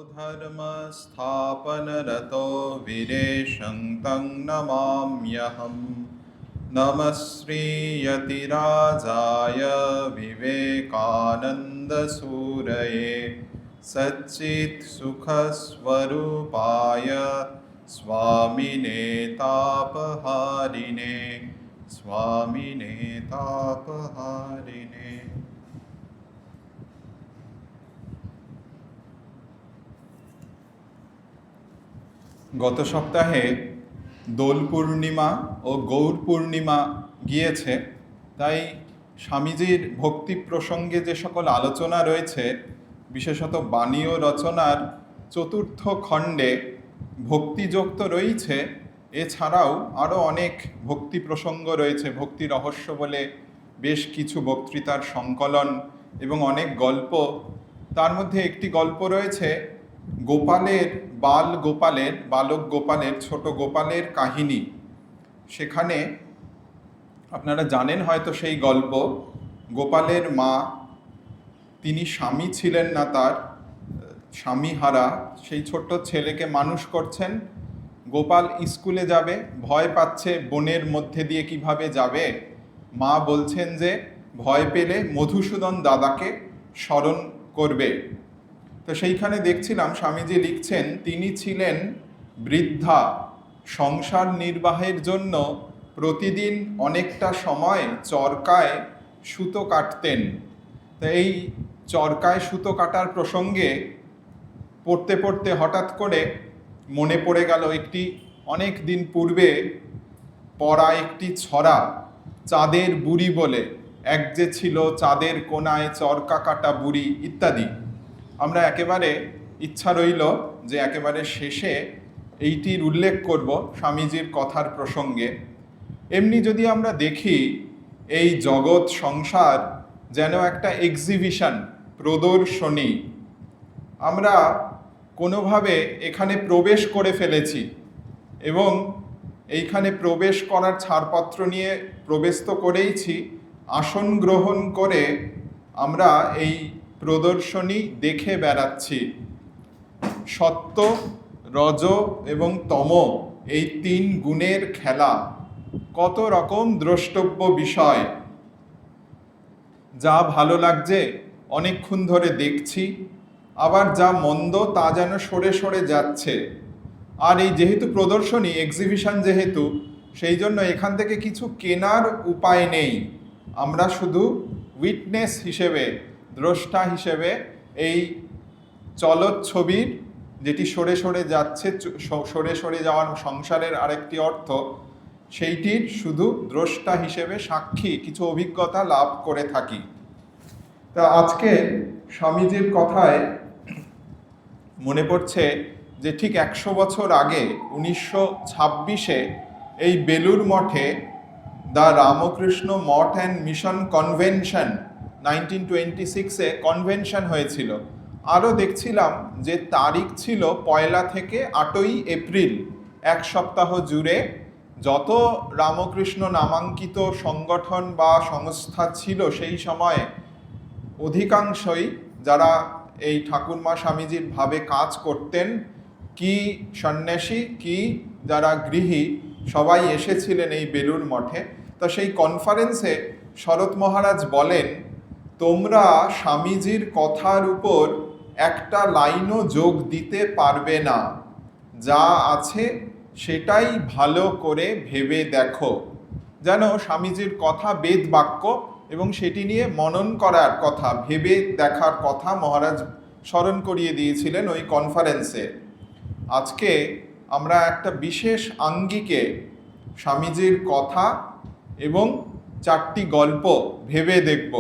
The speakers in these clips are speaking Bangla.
धर्म स्थापनरतो वीरेशं तं नमाम्यहम्। नमः श्रीयतिराजाय विवेकानन्दसूरये सच्चित्सुखस्वरूपाय स्वामिने तापहारिणे स्वामिने तापहारिणे। গত সপ্তাহে দোল পূর্ণিমা ও গৌর পূর্ণিমা গিয়েছে, তাই স্বামীজির ভক্তি প্রসঙ্গে যে সকল আলোচনা রয়েছে, বিশেষত বাণী ও রচনার চতুর্থ খণ্ডে ভক্তিযোগ তো রয়েছে, এছাড়াও আরও অনেক ভক্তি প্রসঙ্গ রয়েছে। ভক্তি রহস্য বলে বেশ কিছু বক্তৃতার সংকলন এবং অনেক গল্প। তার মধ্যে একটি গল্প রয়েছে গোপালের, বালক গোপালের, ছোট গোপালের কাহিনী। সেখানে আপনারা জানেন হয়তো সেই গল্প। গোপালের মা, তিনি স্বামী ছিলেন না, তার স্বামীহারা সেই ছোট্ট ছেলেকে মানুষ করছেন। গোপাল স্কুলে যাবে, ভয় পাচ্ছে বনের মধ্যে দিয়ে কিভাবে যাবে। মা বলছেন যে ভয় পেলে মধুসূদন দাদাকে স্মরণ করবে। তো সেইখানে দেখছিলাম স্বামীজি লিখছেন, তিনি ছিলেন বৃদ্ধা, সংসার নির্বাহের জন্য প্রতিদিন অনেকটা সময় চরকায় সুতো কাটতেন। তো এই চরকায় সুতো কাটার প্রসঙ্গে পড়তে পড়তে হঠাৎ করে মনে পড়ে গেল একটি অনেক দিন পূর্বে পড়া একটি ছড়া, চাঁদের বুড়ি বলে। এক যে ছিল চাঁদের কোনায় চরকা কাটা বুড়ি ইত্যাদি। আমরা একেবারে ইচ্ছা রইল যে একেবারে শেষে এইটির উল্লেখ করব স্বামীজির কথার প্রসঙ্গে। এমনি যদি আমরা দেখি, এই জগৎ সংসার যেন একটা এক্সিবিশন, প্রদর্শনী। আমরা কোনোভাবে এখানে প্রবেশ করে ফেলেছি এবং এইখানে প্রবেশ করার ছাড়পত্র নিয়ে প্রবেশ তো করেইছি, আসন গ্রহণ করে আমরা এই প্রদর্শনী দেখে বেড়াচ্ছি। সত্য, রজ এবং তম, এই তিন গুণের খেলা। কত রকম দ্রষ্টব্য বিষয়। যা ভালো লাগছে অনেকক্ষণ ধরে দেখছি, আবার যা মন্দ তা যেন সরে সরে যাচ্ছে। আর এই যেহেতু প্রদর্শনী, এক্সিবিশন যেহেতু, সেই জন্য এখান থেকে কিছু কেনার উপায় নেই। আমরা শুধু উইটনেস হিসেবে, দ্রষ্টা হিসেবে এই চলচ্ছবির, যেটি সরে সরে যাচ্ছে, সরে সরে যাওয়ার সংসারের আরেকটি অর্থ, সেইটির শুধু দ্রষ্টা হিসেবে সাক্ষী কিছু অভিজ্ঞতা লাভ করে থাকি। তা আজকে স্বামীজির কথায় মনে পড়ছে যে ঠিক 100 বছর আগে 1926-এ এই বেলুর মঠে the Ramakrishna Math and mission convention 1926-এ কনভেনশন হয়েছিল। আরও দেখছিলাম যে তারিখ ছিল 1 থেকে 8 এপ্রিল। এক সপ্তাহ জুড়ে যত রামকৃষ্ণ নামাঙ্কিত সংগঠন বা সংস্থা ছিল সেই সময়ে, অধিকাংশই যারা এই ঠাকুরমা স্বামীজির ভাবে কাজ করতেন, কি সন্ন্যাসী কি যারা গৃহী, সবাই এসেছিলেন এই বেলুর মঠে। তা সেই কনফারেন্সে শরৎ মহারাজ বলেন, তোমরা স্বামীজির কথার উপর একটা লাইনও যোগ দিতে পারবে না, যা আছে সেটাই ভালো করে ভেবে দেখো। যেন স্বামীজির কথা বেদ বাক্য এবং সেটি নিয়ে মনন করার কথা, ভেবে দেখার কথা মহারাজ স্মরণ করিয়ে দিয়েছিলেন ওই কনফারেন্সে। আজকে আমরা একটা বিশেষ আঙ্গিকে স্বামীজির কথা এবং 4টি গল্প ভেবে দেখব।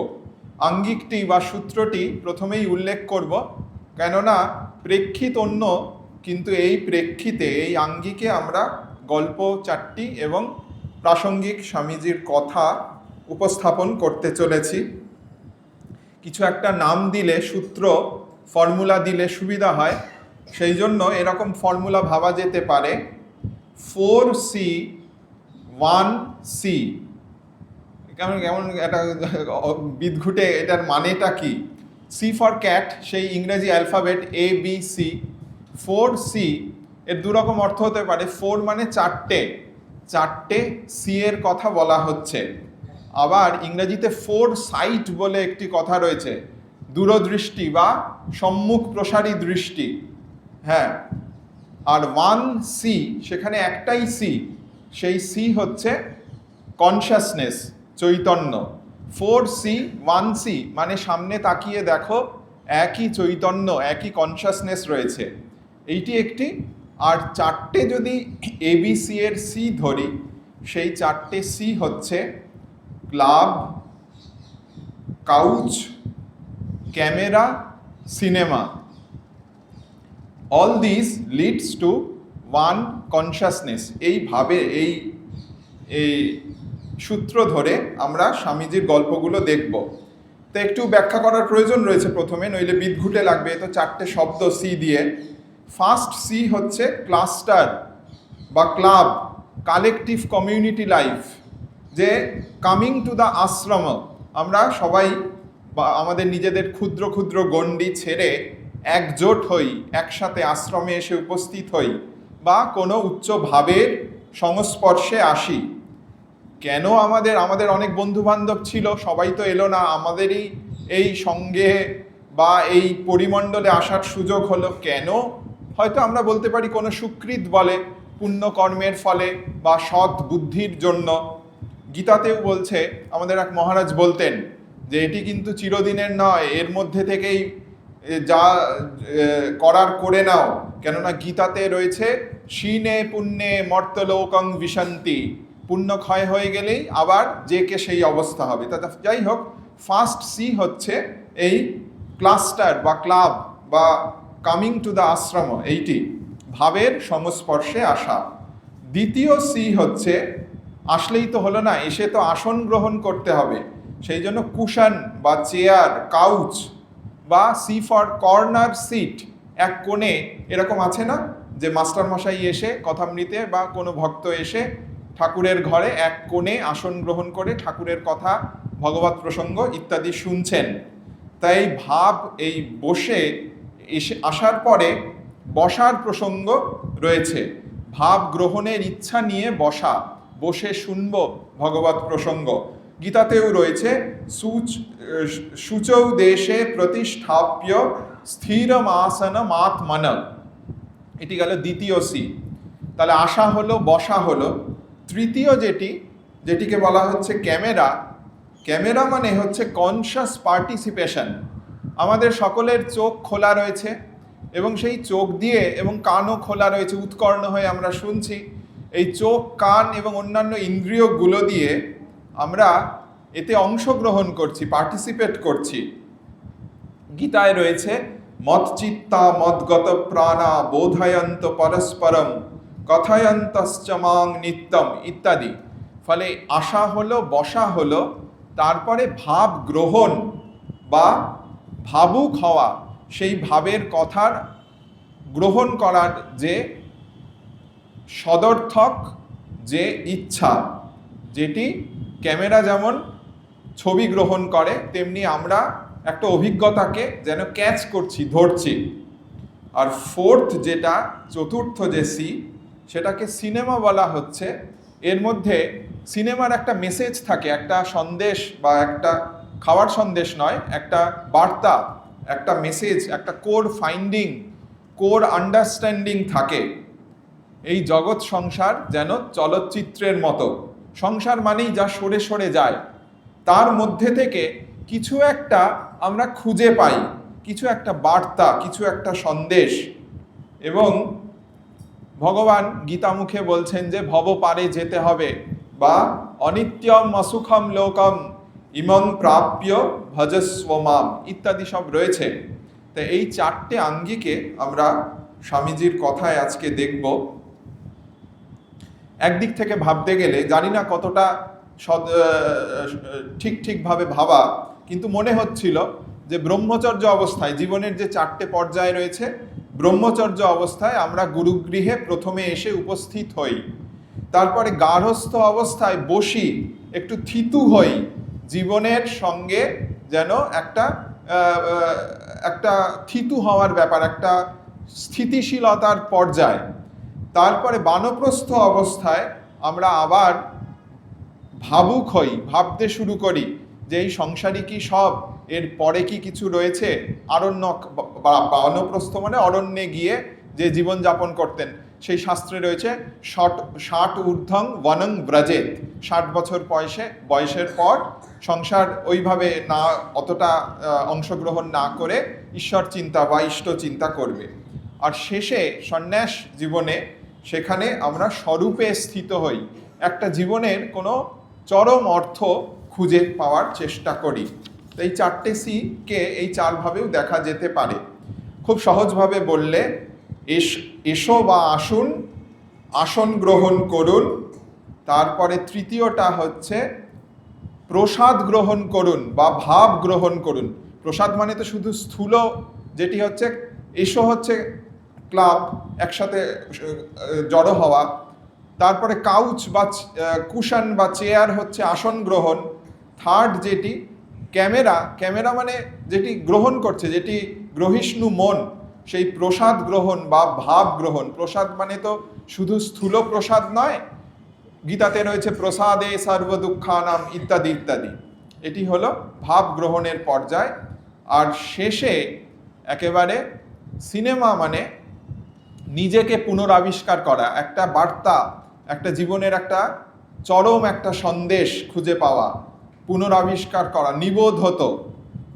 আঙ্গিকটি বা সূত্রটি প্রথমেই উল্লেখ করব, কেননা প্রেক্ষিত অন্য, কিন্তু এই প্রেক্ষিতে, এই আঙ্গিকে আমরা গল্প 4টি এবং প্রাসঙ্গিক স্বামীজির কথা উপস্থাপন করতে চলেছি। কিছু একটা নাম দিলে, সূত্র, ফর্মুলা দিলে সুবিধা হয়, সেই জন্য এরকম ফর্মুলা ভাবা যেতে পারে। 4C 1C। কেমন কেমন একটা বিদঘুটে, এটার মানেটা কি? C ফর ক্যাট, সেই ইংরেজি অ্যালফাবেট ABC, 4C এর দুরকম অর্থ হতে পারে। 4 মানে চারটে, চারটে সি এর কথা বলা হচ্ছে। আবার ইংরেজিতে 4 সাইট বলে একটি কথা রয়েছে, দূরদৃষ্টি বা সম্মুখ প্রসারী দৃষ্টি। হ্যাঁ, আর 1C, সেখানে একটাই সি, সেই সি হচ্ছে কনসাসনেস, চৈতন্য। 4C 1C মানে সামনে তাকিয়ে দেখো, একই চৈতন্য, একই কনসাসনেস রয়েছে, এইটি একটি। আর চারটে যদি ABC এর সি ধরি, সেই চারটে সি হচ্ছে club, couch, camera, cinema. All this leads to one consciousness. এইভাবে এই সূত্র ধরে আমরা স্বামীজির গল্পগুলো দেখব। তো একটু ব্যাখ্যা করার প্রয়োজন রয়েছে প্রথমে, নইলে বিদঘুটে লাগবে। তো চারটে শব্দ সি দিয়ে। ফার্স্ট সি হচ্ছে ক্লাস্টার বা ক্লাব, কালেকটিভ কমিউনিটি লাইফ। যে কামিং টু দ্য আশ্রম, আমরা সবাই বা আমাদের নিজেদের ক্ষুদ্র ক্ষুদ্র গণ্ডি ছেড়ে একজোট হই, একসাথে আশ্রমে এসে উপস্থিত হই, বা কোনো উচ্চ ভাবের সংস্পর্শে আসি। কেন আমাদের অনেক বন্ধু বান্ধব ছিল, সবাই তো এলো না, আমাদেরই এই সঙ্গে বা এই পরিমণ্ডলে আসার সুযোগ হলো কেন? হয়তো আমরা বলতে পারি কোনো সুকৃত বলে, পুণ্যকর্মের ফলে বা সৎ বুদ্ধির জন্য। গীতাতেও বলছে, আমাদের এক মহারাজ বলতেন যে এটি কিন্তু চিরদিনের নয়, এর মধ্যে থেকেই যা করার করে নাও। কেননা গীতাতে রয়েছে শীনে পুণ্যে মর্তলোকং বিশান্তি, পুণ্য ক্ষয় হয়ে গেলেই আবার যে কে সেই অবস্থা হবে। তা যাই হোক, ফার্স্ট সি হচ্ছে এই ক্লাস্টার বা ক্লাব বা কামিং টু দ্য আশ্রম, এইটি ভাবের সংস্পর্শে আসা। দ্বিতীয় সি হচ্ছে, আসলেই তো হলো না, এসে তো আসন গ্রহণ করতে হবে, সেই জন্য কুশন বা চেয়ার, কাউচ, বা সি ফর কর্নার সিট। এক কোণে এরকম আছে না, যে মাস্টারমশাই এসে কথামৃতে বা কোনো ভক্ত এসে ঠাকুরের ঘরে এক কোণে আসন গ্রহণ করে ঠাকুরের কথা, ভগবত প্রসঙ্গ ইত্যাদি শুনছেন। তাই ভাব এই বসে এসে আসার পরে বসার প্রসঙ্গ রয়েছে, ভাব গ্রহণের ইচ্ছা নিয়ে বসা, বসে শুনব ভগবত প্রসঙ্গ। গীতাতেও রয়েছে শুচৌ দেশে প্রতিষ্ঠাপ্য স্থিরমাসনমাত্মন। এটি গেল দ্বিতীয় সি। তাহলে আসা হলো, বসা হলো। তৃতীয় যেটিকে বলা হচ্ছে ক্যামেরা। ক্যামেরা মানে হচ্ছে কনশাস পার্টিসিপেশন। আমাদের সকলের চোখ খোলা রয়েছে এবং সেই চোখ দিয়ে, এবং কানও খোলা রয়েছে, উৎকর্ণ হয়ে আমরা শুনছি। এই চোখ, কান এবং অন্যান্য ইন্দ্রিয়গুলো দিয়ে আমরা এতে অংশগ্রহণ করছি, পার্টিসিপেট করছি। গীতায় রয়েছে মৎচিত্তা মদ্গত প্রাণা বোধয়ন্ত পরস্পরম কথয়ন্তশ্চ মাং নিত্যম ইত্যাদি। ফলে আসা হলো, বসা হলো, তারপরে ভাব গ্রহণ বা ভাবুক হওয়া, সেই ভাবের কথার গ্রহণ করার যে সদর্থক যে ইচ্ছা, যেটি ক্যামেরা যেমন ছবি গ্রহণ করে, তেমনি আমরা একটা অভিজ্ঞতাকে যেন ক্যাচ করছি, ধরছি। আর ফোর্থ যেটা, চতুর্থ যে সি, সেটাকে সিনেমা বলা হচ্ছে। এর মধ্যে সিনেমার একটা মেসেজ থাকে, একটা সন্দেশ, বা একটা খাওয়ার সন্দেশ নয়, একটা বার্তা, একটা মেসেজ, একটা কোর ফাইন্ডিং, কোর আন্ডারস্ট্যান্ডিং থাকে। এই জগৎ সংসার যেন চলচ্চিত্রের মতো। সংসার মানেই যা সরে সরে যায়, তার মধ্যে থেকে কিছু একটা আমরা খুঁজে পাই, কিছু একটা বার্তা, কিছু একটা সন্দেশ। এবং ভগবান গীতামুখে বলছেন যে ভব পারে যেতে হবে, বা অনিত্যম অসুখম লোকম ইমং প্রাপ্য ভজস্ব মাম ইত্যাদি সব রয়েছে। তো এই চারটে আঙ্গিকে আমরা স্বামীজির কথায় আজকে দেখব। একদিক থেকে ভাবতে গেলে, জানি না কতটা ঠিকভাবে ভাবা, কিন্তু মনে হচ্ছিল যে ব্রহ্মচর্য অবস্থায়, জীবনের যে চারটে পর্যায় রয়েছে, ব্রহ্মচর্য অবস্থায় আমরা গুরুগৃহে প্রথমে এসে উপস্থিত হই, তারপরে গার্হস্থ অবস্থায় বসি, একটু থিতু হই, জীবনের সঙ্গে যেন একটা থিতু হওয়ার ব্যাপার, একটা স্থিতিশীলতার পর্যায়। তারপরে বানপ্রস্থ অবস্থায় আমরা আবার ভাবুক হই, ভাবতে শুরু করি যে এই সংসারই কি সব, এর পরে কি কিছু রয়েছে। আরণ্যক বা বানপ্রস্থ মানে অরণ্যে গিয়ে যে জীবনযাপন করতেন, সেই শাস্ত্রে রয়েছে 60 ঊর্ধ্বং বনং ব্রজেত, 60 বছর বয়সের পর সংসার ওইভাবে না অতটা অংশগ্রহণ না করে ঈশ্বর চিন্তা বা ইষ্ট চিন্তা করবে। আর শেষে সন্ন্যাস জীবনে সেখানে আমরা স্বরূপে স্থিত হই, একটা জীবনের কোনো চরম অর্থ খুঁজে পাওয়ার চেষ্টা করি। এই 4টে সিকে এই 4ভাবেও দেখা যেতে পারে। খুব সহজভাবে বললে, এসো বা আসুন, আসন গ্রহণ করুন। তারপরে তৃতীয়টা হচ্ছে প্রসাদ গ্রহণ করুন বা ভাব গ্রহণ করুন। প্রসাদ মানে তো শুধু স্থূল, যেটি হচ্ছে এসো হচ্ছে ক্লাব, একসাথে জড়ো হওয়া। তারপরে কাউচ বা কুশন বা চেয়ার হচ্ছে আসন গ্রহণ। থার্ড যেটি ক্যামেরা মানে যেটি গ্রহণ করছে, যেটি গ্রহিষ্ণু মন, সেই প্রসাদ গ্রহণ বা ভাব গ্রহণ। প্রসাদ মানে তো শুধু স্থূল প্রসাদ নয়, গীতাতে রয়েছে প্রসাদে সর্ব দুঃখানাম ইত্যাদি ইত্যাদি। এটি হলো ভাব গ্রহণের পর্যায়। আর শেষে একেবারে সিনেমা মানে নিজেকে পুনরাবিষ্কার করা, একটা বার্তা, একটা জীবনের একটা চরম একটা সন্দেশ খুঁজে পাওয়া, পুনরাবিষ্কার করা, নিবোধ হতো।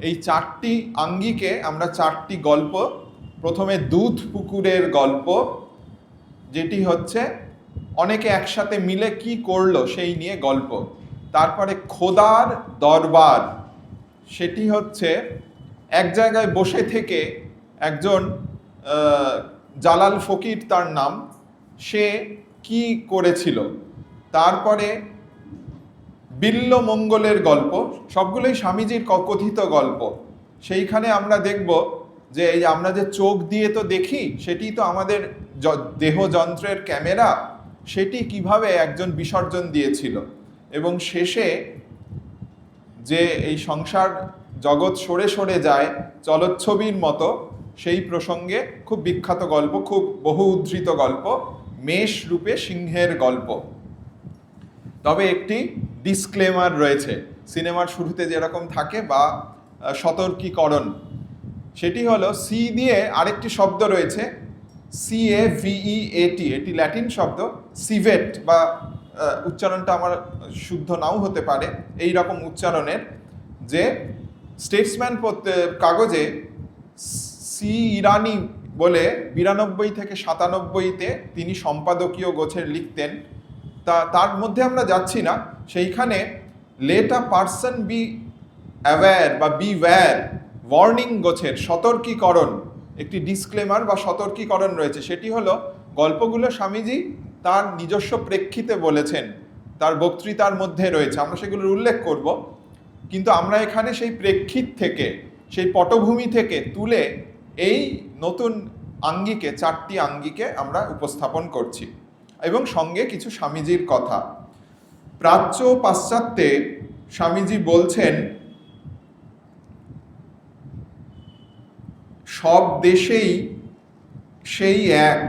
এই 4টি আঙ্গিকে আমরা 4টি গল্প, প্রথমে দুধ পুকুরের গল্প, যেটি হচ্ছে অনেকে একসাথে মিলে কি করলো সেই নিয়ে গল্প। তারপরে খোদার দরবার, সেটি হচ্ছে এক জায়গায় বসে থেকে একজন জালাল ফকির তার নাম, সে কি করেছিল। তারপরে বিল্ল মঙ্গলের গল্প, সবগুলোই স্বামীজির কথিত গল্প। সেইখানে আমরা দেখব যে এই আমরা যে চোখ দিয়ে তো দেখি, সেটি তো আমাদের দেহযন্ত্রের ক্যামেরা, সেটি কিভাবে একজন বিসর্জন দিয়েছিল। এবং শেষে যে এই সংসার জগৎ সরে সরে যায় চলচ্ছবির মতো, সেই প্রসঙ্গে খুব বিখ্যাত গল্প, খুব বহু উদ্ধৃত গল্প, মেষ রূপে সিংহের গল্প। তবে একটি ডিসক্লেমার রয়েছে, সিনেমার শুরুতে যেরকম থাকে বা সতর্কীকরণ, সেটি হলো সি দিয়ে আরেকটি শব্দ রয়েছে, CAVEAT, এটি ল্যাটিন শব্দ, সিভেট, বা উচ্চারণটা আমার শুদ্ধ নাও হতে পারে এই রকম উচ্চারণের, যে স্টেটসম্যান কাগজে সি ইরানি বলে 92 থেকে 97-তে তিনি সম্পাদকীয় গোছের লিখতেন। তার মধ্যে আমরা যাচ্ছি না, সেইখানে late a person be aware বা বি ওয়্যার, ওয়ার্নিং গোছের সতর্কীকরণ, একটি ডিসক্লেমার বা সতর্কীকরণ রয়েছে। সেটি হলো গল্পগুলো স্বামীজি তার নিজস্ব প্রেক্ষিতে বলেছেন, তার বক্তৃতার মধ্যে রয়েছে, আমরা সেগুলোর উল্লেখ করব। কিন্তু আমরা এখানে সেই প্রেক্ষিত থেকে, সেই পটভূমি থেকে তুলে এই নতুন আঙ্গিকে, 4টি আঙ্গিকে আমরা উপস্থাপন করছি, এবং সঙ্গে কিছু স্বামীজির কথা। প্রাচ্য পাশ্চাত্যে স্বামীজি বলছেন, সব দেশেই সেই এক,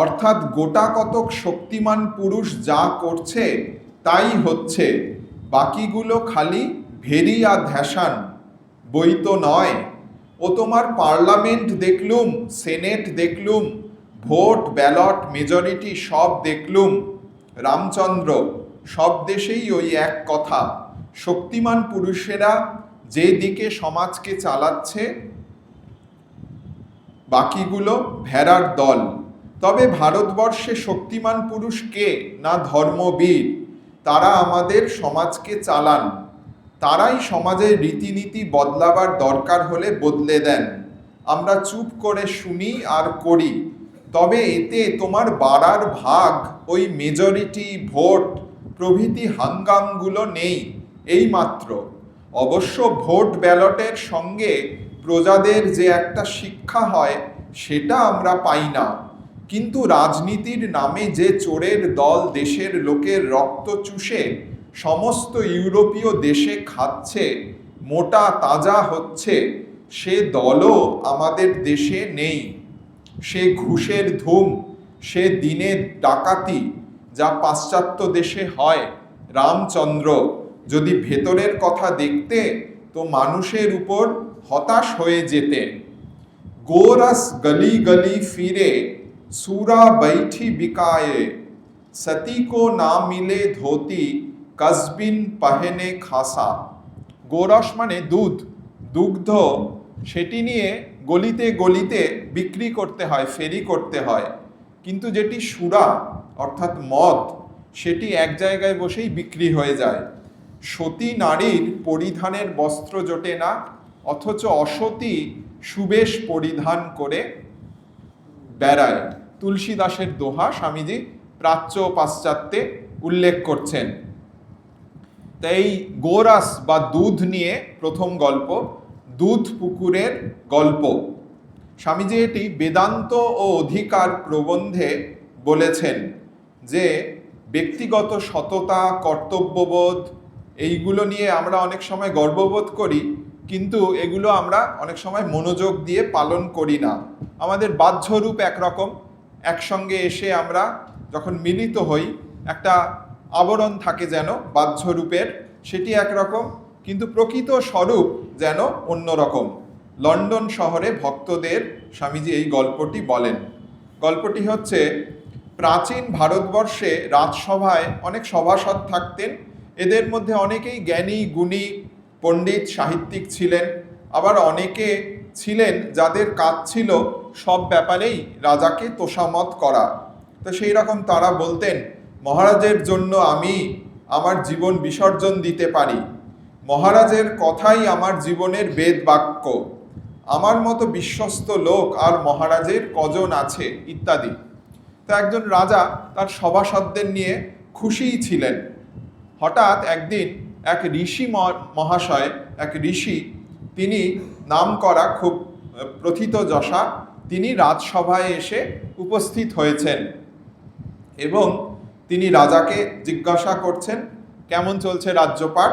অর্থাৎ গোটা কতক শক্তিমান পুরুষ যা করছে তাই হচ্ছে, বাকিগুলো খালি ভেরি আর ধ্যাসান, বই তো নয়। ও তোমার পার্লামেন্ট দেখলুম, সেনেট দেখলুম, ভোট ব্যালট মেজরিটি সব দেখলুম, রামচন্দ্র, সব দেশেই ওই এক কথা, শক্তিমান পুরুষেরা যে দিকে সমাজকে চালাচ্ছে, বাকিগুলো ভেড়ার দল। তবে ভারতবর্ষে শক্তিমান পুরুষ কে না ধর্মবীর, তারা আমাদের সমাজকে চালান, তারাই সমাজের রীতিনীতি বদলাবার দরকার হলে বদলে দেন। আমরা চুপ করে শুনি আর করি, তবে এতে তোমার বাড়ার ভাগ ওই মেজরিটি, ভোট প্রভৃতি হাঙ্গামগুলো নেই, এই মাত্র। অবশ্য ভোট ব্যালটের সঙ্গে প্রজাদের যে একটা শিক্ষা হয় সেটা আমরা পাই না, কিন্তু রাজনীতির নামে যে চোরের দল দেশের লোকের রক্ত চুষে সমস্ত ইউরোপীয় দেশে খাচ্ছে, মোটা তাজা হচ্ছে, সে দলও আমাদের দেশে নেই। সে ঘুষের ধুম, সে দিনের ডাকাতি যা পাশ্চাত্য দেশে হয়, রামচন্দ্র যদি ভেতরের কথা দেখতে তো মানুষের উপর হতাশ হয়ে যেতে। গোরস গলি গলি ফিরে सूरा बैठी बिकाए, सती को ना मिले धोती, कस्बिन पहने खासा। গোরস মানে দুধ, দুগ্ধ, সেটি নিয়ে গলিতে গলিতে বিক্রি করতে হয়, ফেরি করতে হয়, কিন্তু যেটি সুরা অর্থাৎ মদ, সেটি এক জায়গায় বসেই বিক্রি হয়ে যায়। সতী নারীর পরিধানের বস্ত্র জোটে না, অথচ অসতী সুবেশ পরিধান করে বেড়ায়। তুলসীদাসের দোহা স্বামীজি প্রাচ্য পাশ্চাত্যে উল্লেখ করছেন। তাই এই গোরাস বা দুধ নিয়ে প্রথম গল্প, দুধ পুকুরের গল্প। স্বামীজি এটি বেদান্ত ও অধিকার প্রবন্ধে বলেছেন যে ব্যক্তিগত সততা, কর্তব্যবোধ এইগুলো নিয়ে আমরা অনেক সময় গর্ববোধ করি, কিন্তু এগুলো আমরা অনেক সময় মনোযোগ দিয়ে পালন করি না। আমাদের বাহ্যরূপ একরকম, একসঙ্গে এসে আমরা যখন মিলিত হই একটা আবরণ থাকে যেন বাহ্যরূপের, সেটি একরকম, কিন্তু প্রকৃত স্বরূপ যেন অন্যরকম। লন্ডন শহরে ভক্তদের স্বামীজি এই গল্পটি বলেন। গল্পটি হচ্ছে, প্রাচীন ভারতবর্ষে রাজসভায় অনেক সভাসদ থাকতেন। এদের মধ্যে অনেকেই জ্ঞানী, গুণী, পণ্ডিত, সাহিত্যিক ছিলেন। আবার অনেকে ছিলেন যাদের কাজ ছিল সব ব্যাপারেই রাজাকে তোষামত করা। তো সেই রকম তারা বলতেন, মহারাজের জন্য আমি আমার জীবন বিসর্জন দিতে পারি, মহারাজের কথাই আমার জীবনের বেদ বাক্য, আমার মতো বিশ্বস্ত লোক আর মহারাজের কজন আছে, ইত্যাদি। তো একজন রাজা তার সভাসদদের নিয়ে খুশিই ছিলেন। হঠাৎ একদিন এক ঋষি মহাশয়, এক ঋষি, তিনি নাম করা খুব প্রথিতযশা, তিনি রাজসভায় এসে উপস্থিত হয়েছেন এবং তিনি রাজাকে জিজ্ঞাসা করছেন কেমন চলছে রাজ্যপাট।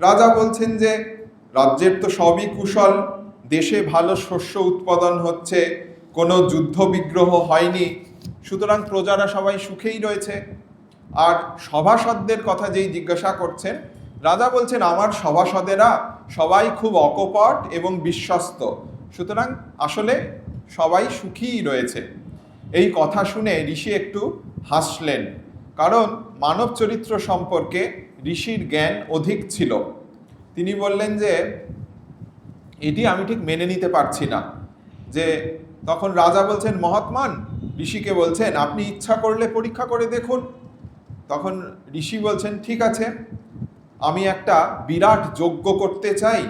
রাজা বলছেন যে রাজ্যের তো সবই কুশল, দেশে ভালো শস্য উৎপাদন হচ্ছে, কোনো যুদ্ধ বিগ্রহ হয়নি, সুতরাং প্রজারা সবাই সুখেই রয়েছে। আর সভাসদদের কথা যেই জিজ্ঞাসা করছেন, রাজা বলছেন আমার সভাসদেরা সবাই খুব অকপট এবং বিশ্বস্ত, সুতরাং আসলে সবাই সুখীই রয়েছে। এই কথা শুনে ঋষি একটু হাসলেন, কারণ মানব চরিত্র সম্পর্কে ঋষির জ্ঞান অধিক ছিল। তিনি বললেন যে এটি আমি ঠিক মেনে নিতে পারছি না। যে তখন রাজা বলছেন মহাত্মান, ঋষিকে বলছেন আপনি ইচ্ছা করলে পরীক্ষা করে দেখুন। তখন ঋষি বলছেন ঠিক আছে, আমি একটা বিরাট যজ্ঞ করতে চাই,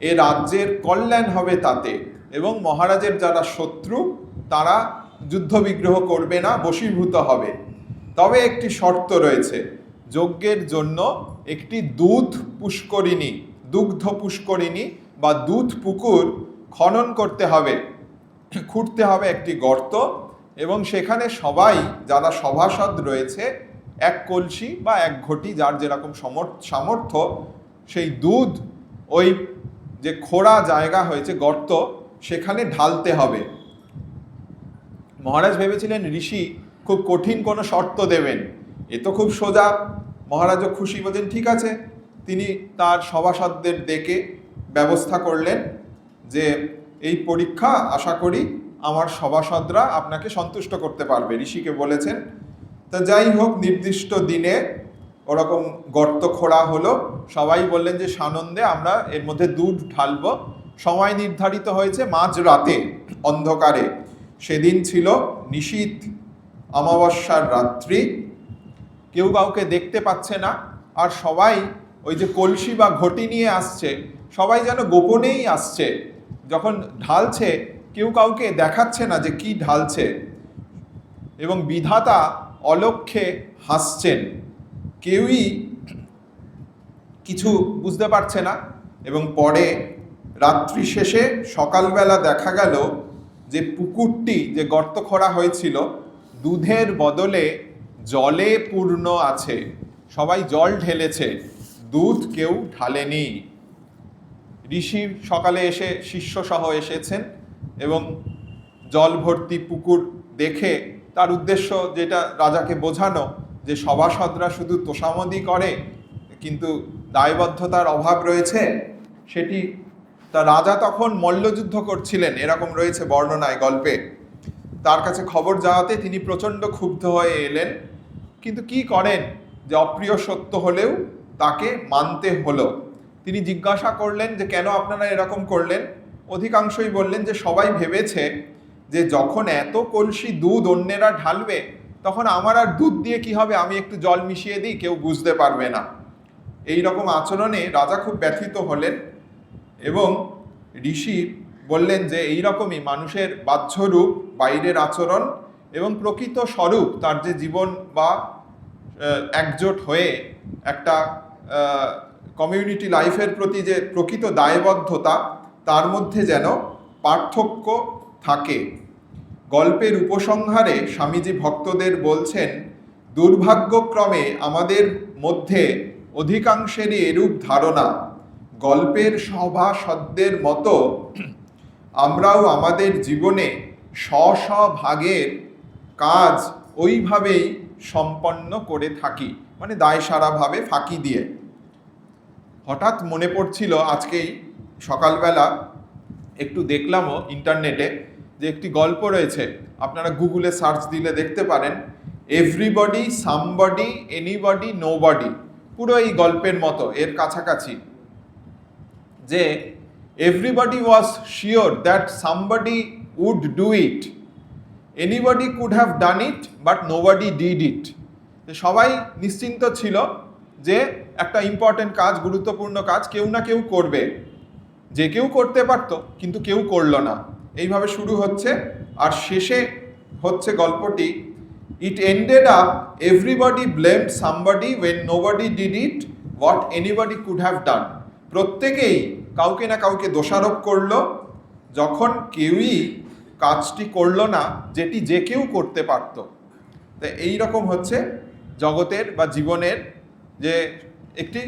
এ রাজ্যের কল্যাণ হবে তাতে, এবং মহারাজের যারা শত্রু তারা যুদ্ধ বিগ্রহ করবে না, বশীভূত হবে। তবে একটি শর্ত রয়েছে, যজ্ঞের জন্য একটি দুধ পুষ্করিণী বা দুধ পুকুর খনন করতে হবে, খুঁড়তে হবে একটি গর্ত, এবং সেখানে সবাই যারা সভাসদ রয়েছে এক কলসি বা এক ঘটি, যার যেরকম সামর্থ্য, সেই দুধ ওই যে খোঁড়া জায়গা হয়েছে গর্ত, সেখানে ঢালতে হবে। মহারাজ ভেবেছিলেন ঋষি খুব কঠিন কোনো শর্ত দেবেন, এ তো খুব সোজা। মহারাজও খুশি, বলছেন ঠিক আছে। তিনি তার সভাসদদের ডেকে ব্যবস্থা করলেন যে এই পরীক্ষা আশা করি আমার সভাসদরা আপনাকে সন্তুষ্ট করতে পারবে, ঋষিকে বলেছেন। তা যাই হোক, নির্দিষ্ট দিনে ওরকম গর্ত খোঁড়া হলো, সবাই বললেন যে সানন্দে আমরা এর মধ্যে দুধ ঢালবো। সময় নির্ধারিত হয়েছে মাঝরাতে, অন্ধকারে। সেদিন ছিল নিশীথ অমাবস্যার রাত্রি, কেউ কাউকে দেখতে পাচ্ছে না, আর সবাই ওই যে কলসি বা ঘটি নিয়ে আসছে, সবাই যেন গোপনেই আসছে। যখন ঢালছে কেউ কাউকে দেখাচ্ছে না যে কি ঢালছে, এবং বিধাতা অলক্ষ্যে হাসছেন, কেউই কিছু বুঝতে পারছে না। এবং পরে রাত্রি শেষে সকালবেলা দেখা গেল যে পুকুরটি, যে গর্ত খোঁড়া হয়েছিল, দুধের বদলে জলে পূর্ণ আছে। সবাই জল ঢেলেছে, দুধ কেউ ঢালেনি। ঋষি সকালে এসে শিষ্য সহ এসেছেন এবং জল ভর্তি পুকুর দেখে তার উদ্দেশ্য যেটা রাজাকে বোঝানো যে সভাসদরা শুধু তোষামদি করে কিন্তু দায়বদ্ধতার অভাব রয়েছে, সেটি তা রাজা তখন মল্লযুদ্ধ করছিলেন এরকম রয়েছে বর্ণনায় গল্পে। তার কাছে খবর যাওয়াতে তিনি প্রচণ্ড ক্ষুব্ধ হয়ে এলেন, কিন্তু কি করেন, যে অপ্রিয় সত্য হলেও তাকে মানতে হলো। তিনি জিজ্ঞাসা করলেন যে কেন আপনারা এরকম করলেন। অধিকাংশই বললেন যে সবাই ভেবেছে যে যখন এত কলসি দুধ অন্যেরা ঢালবে তখন আমার আর দুধ দিয়ে কি হবে, আমি একটু জল মিশিয়ে দিই, কেউ বুঝতে পারবে না। এই রকম আচরণে রাজা খুব ব্যথিত হলেন এবং ঋষি বললেন যে এই রকমই মানুষের বাহ্য রূপ, বাইরের আচরণ এবং প্রকৃত স্বরূপ, তার যে জীবন বা একজোট হয়ে একটা কমিউনিটি লাইফের প্রতি যে প্রকৃত দায়বদ্ধতা, তার মধ্যে যেন পার্থক্য থাকে। গল্পের উপসংহারে স্বামীজি ভক্তদের বলছেন, দুর্ভাগ্যক্রমে আমাদের মধ্যে অধিকাংশেরই এরূপ ধারণা। গল্পের সভাসদদের মতো আমরাও আমাদের জীবনে ভাগের কাজ ওইভাবেই সম্পন্ন করে থাকি, মানে দায়সারাভাবে ফাঁকি দিয়ে। হঠাৎ মনে পড়ছিল, আজকেই সকালবেলা একটু দেখলামও ইন্টারনেটে, যে একটি গল্প রয়েছে, আপনারা গুগলে সার্চ দিলে দেখতে পারেন, এভরিবডি, সামবডি, এনিবডি, নোবডি। পুরো এই গল্পের মতো, এর কাছাকাছি, যে everybody was sure that somebody would do it, anybody could have done it but nobody did it. সবাই নিশ্চিন্ত ছিল যে একটা ইম্পর্টেন্ট কাজ, গুরুত্বপূর্ণ কাজ কেউ না কেউ করবে, যে কেউ করতে পারতো কিন্তু কেউ করলো না। এইভাবে শুরু হচ্ছে, আর শেষে হচ্ছে গল্পটি, it ended up everybody blamed somebody when nobody did it what anybody could have done. প্রত্যেকেই কাউকে না কাউকে দোষারোপ করলো যখন কেউই কাজটি করলো না যেটি যে কেউ করতে পারত। তো এইরকম হচ্ছে জগতের বা জীবনের যে একটি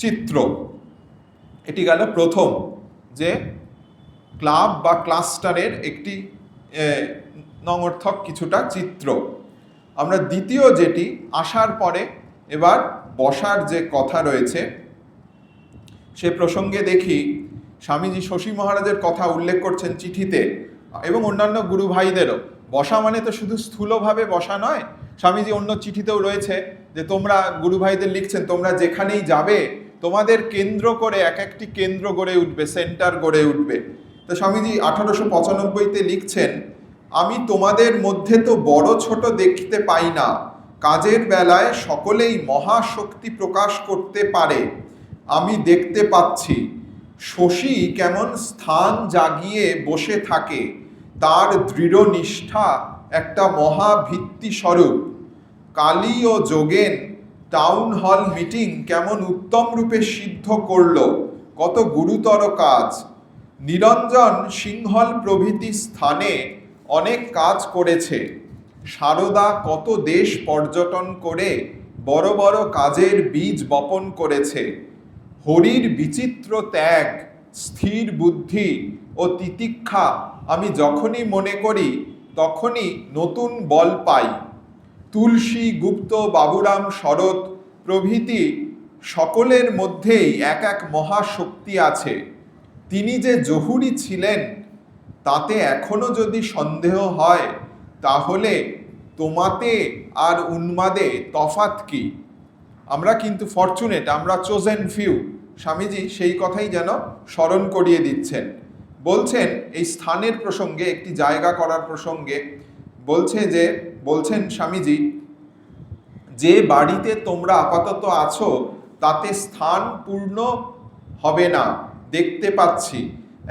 চিত্র। এটি গেল প্রথম, যে ক্লাব বা ক্লাস্টারের একটি নঙর্থক কিছুটা চিত্র। আমরা দ্বিতীয় যেটি, আসার পরে এবার বসার যে কথা রয়েছে, সে প্রসঙ্গে দেখি স্বামীজি শশী মহারাজের কথা উল্লেখ করছেন চিঠিতে, এবং অন্যান্য গুরু ভাইদেরও। বসা মানে তো শুধু স্থূলভাবে বসা নয়, স্বামীজি অন্য চিঠিতেও রয়েছে যে তোমরা, গুরু ভাইদের লিখছেন, তোমরা যেখানেই যাবে তোমাদের কেন্দ্র করে এক একটি কেন্দ্র গড়ে উঠবে, সেন্টার গড়ে উঠবে। তো স্বামীজি 1895-তে লিখছেন, আমি তোমাদের মধ্যে তো বড় ছোট দেখতে পাই না, কাজের বেলায় সকলেই মহাশক্তি প্রকাশ করতে পারে। আমি দেখতে পাচ্ছি শশী কেমন স্থান জাগিয়ে বসে থাকে, তার দৃঢ় নিষ্ঠা একটা মহাভিত্তি স্বরূপ। কালী ও যোগেন টাউন হল মিটিং কেমন উত্তম রূপে সিদ্ধ করল, কত গুরুতর কাজ। নিরঞ্জন সিংহল প্রভৃতি স্থানে অনেক কাজ করেছে। সারদা কত দেশ পর্যটন করে বড় বড় কাজের বীজ বপন করেছে। হরির বিচিত্র ত্যাগ, স্থির বুদ্ধি ও তিতিক্ষা আমি যখনই মনে করি তখনই নতুন বল পাই। তুলসী, গুপ্ত, বাবুরাম, শরৎ প্রভৃতি সকলের মধ্যেই এক এক মহাশক্তি আছে। তিনি যে জহুরি ছিলেন তাতে এখনো যদি সন্দেহ হয়, তাহলে তোমাতে আর উন্মাদে তফাৎ কি? আমরা কিন্তু ফরচুনেট, আমরা চোজেন ফিউ। স্বামীজি সেই কথাই যেন স্মরণ করিয়ে দিচ্ছেন। বলছেন এই স্থানের প্রসঙ্গে, একটি জায়গা করার প্রসঙ্গে বলছেন স্বামীজি, যে বাড়িতে তোমরা আপাতত আছো তাতে স্থান পূর্ণ হবে না, দেখতে পাচ্ছি।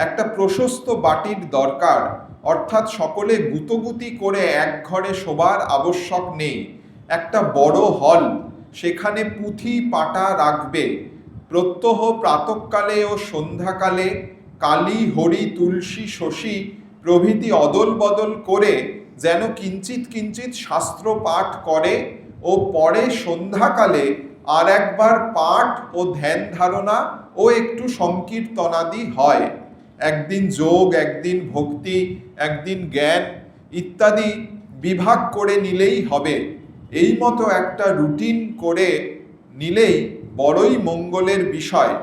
একটা প্রশস্ত বাটির দরকার, অর্থাৎ সকলে গুতোগুতি করে এক ঘরে শোবার আবশ্যক নেই। একটা বড় হল, সেখানে পুঁথি পাটা রাখবে। প্রত্যহ প্রাতঃকালে ও সন্ধ্যাকালে কালী, হরি, তুলসী, শশী প্রভৃতি অদল বদল করে যেন কিঞ্চিৎ কিঞ্চিৎ শাস্ত্র পাঠ করে ও পরে সন্ধ্যাকালে আর একবার পাঠ ও ধ্যান ধারণা ও একটু সংকীর্তনাদি হয়। একদিন যোগ, একদিন ভক্তি, একদিন জ্ঞান ইত্যাদি বিভাগ করে নিলেই হবে। এই মতো একটা রুটিন করে নিলেই বড়ই মঙ্গলের বিষয়।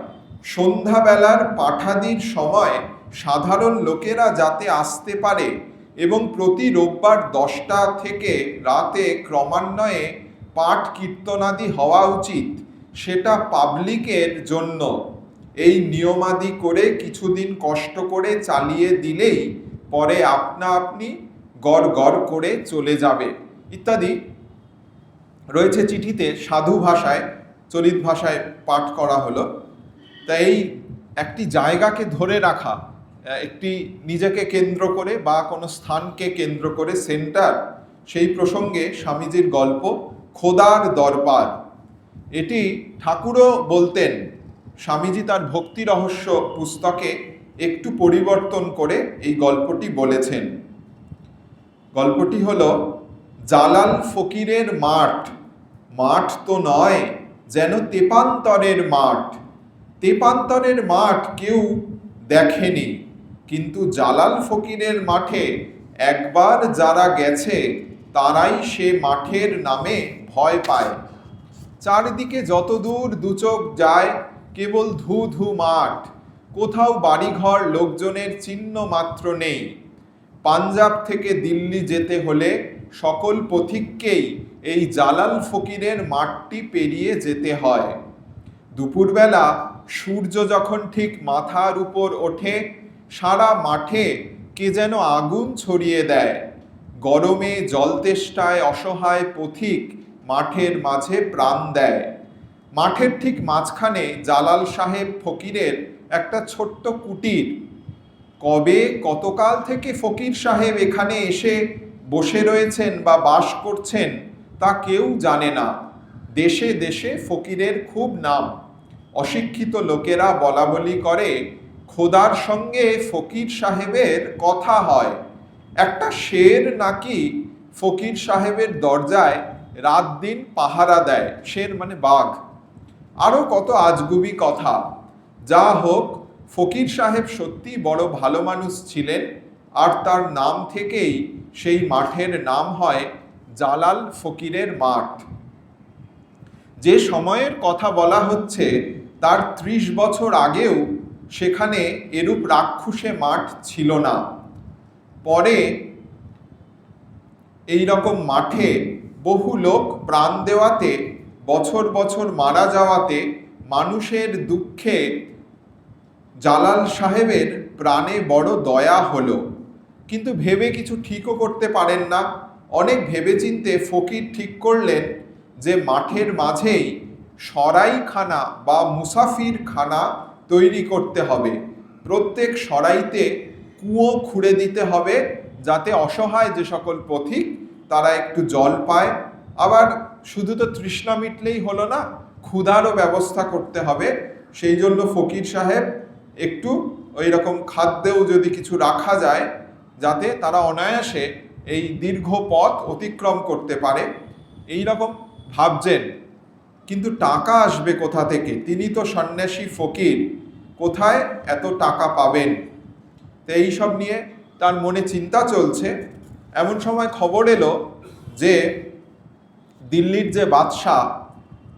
সন্ধ্যাবেলার পাঠাদির সময় সাধারণ লোকেরা যাতে আসতে পারে এবং প্রতি রোববার 10টা থেকে রাতে ক্রমান্বয়ে পাঠ কীর্তনাদি হওয়া উচিত, সেটা পাবলিকের জন্য এই নিয়মাদি করে কিছুদিন কষ্ট করে চালিয়ে দিলেই পরে আপনা আপনি গড় গড় করে চলে যাবে ইত্যাদি রয়েছে চিঠিতে। সাধু ভাষায়, চলিত ভাষায় পাঠ করা হলো। তাই এই একটি জায়গাকে ধরে রাখা, একটি নিজেকে কেন্দ্র করে বা কোনো স্থানকে কেন্দ্র করে সেন্টার, সেই প্রসঙ্গে স্বামীজির গল্প খোদার দরবার। এটি ঠাকুরও বলতেন। স্বামীজি তার ভক্তি রহস্য পুস্তকে একটু পরিবর্তন করে এই গল্পটি বলেছেন। গল্পটি হলো, জালাল ফকিরের মাঠ, মাঠ তো নয় যেন তেপান্তরের মাঠ। তেপান্তরের মাঠ কেউ দেখেনি, কিন্তু জালাল ফকিরের মাঠে একবার যারা গেছে তারাই সে মাঠের নামে ভয় পায়। চারিদিকে যত দূর দুচোখ যায় কেবল ধু ধু মাঠ, কোথাও বাড়িঘর লোকজনের চিহ্ন মাত্র নেই। পাঞ্জাব থেকে দিল্লি যেতে হলে সকল পথিককেই এই জালাল ফকিরের মাঠটি পেরিয়ে যেতে হয়। দুপুরবেলা সূর্য যখন ঠিক মাথার উপর ওঠে, সারা মাঠে কে যেন আগুন ছড়িয়ে দেয়। গরমে জলতেষ্টায় অসহায় পথিক মাঠের মাঝে প্রাণ দেয়। মাঠের ঠিক মাঝখানে জালাল সাহেব ফকিরের একটা ছোট্ট কুটির। কবে কতকাল থেকে ফকির সাহেব এখানে এসে বসে রয়েছেন বা বাস করছেন তা কেউ জানে না। দেশে দেশে ফকিরের খুব নাম। অশিক্ষিত লোকেরা বলা বলি করে, খোদার সঙ্গে ফকির সাহেবের কথা হয়। একটা শের নাকি ফকির সাহেবের দরজায় রাত দিন পাহারা দেয়। শের মানে বাঘ। আরও কত আজগুবি কথা। যা হোক, ফকির সাহেব সত্যি বড় ভালো মানুষ ছিলেন, আর তার নাম থেকেই সেই মাঠের নাম হয় জালাল ফকিরের মাঠ। যে সময়ের কথা বলা হচ্ছে তার 30 বছর আগেও সেখানে এরূপ রাক্ষুসে মাঠ ছিল না। পরে এই রকম মাঠে বহু লোক প্রাণ দেওয়াতে, বছর বছর মারা যাওয়াতে মানুষের দুঃখে জালাল সাহেবের প্রাণে বড় দয়া হলো। কিন্তু ভেবে কিছু ঠিকও করতে পারেন না। অনেক ভেবেচিন্তে ফকির ঠিক করলেন যে মাঠের মাঝেই সরাইখানা বা মুসাফিরখানা তৈরি করতে হবে। প্রত্যেক সরাইতে কুয়ো খুঁড়ে দিতে হবে, যাতে অসহায় যে সকল পথিক তারা একটু জল পায়। আবার শুধু তো তৃষ্ণা মিটলেই হলো না, ক্ষুধারও ব্যবস্থা করতে হবে। সেই জন্য ফকির সাহেব একটু ওই রকম খাদ্যেও যদি কিছু রাখা যায়, যাতে তারা অনায়াসে এই দীর্ঘ পথ অতিক্রম করতে পারে, এই রকম ভাবছেন। কিন্তু টাকা আসবে কোথা থেকে? তিনি তো সন্ন্যাসী ফকির, কোথায় এত টাকা পাবেন? তো এইসব নিয়ে তার মনে চিন্তা চলছে। এমন সময় খবর এলো যে দিল্লির যে বাদশাহ,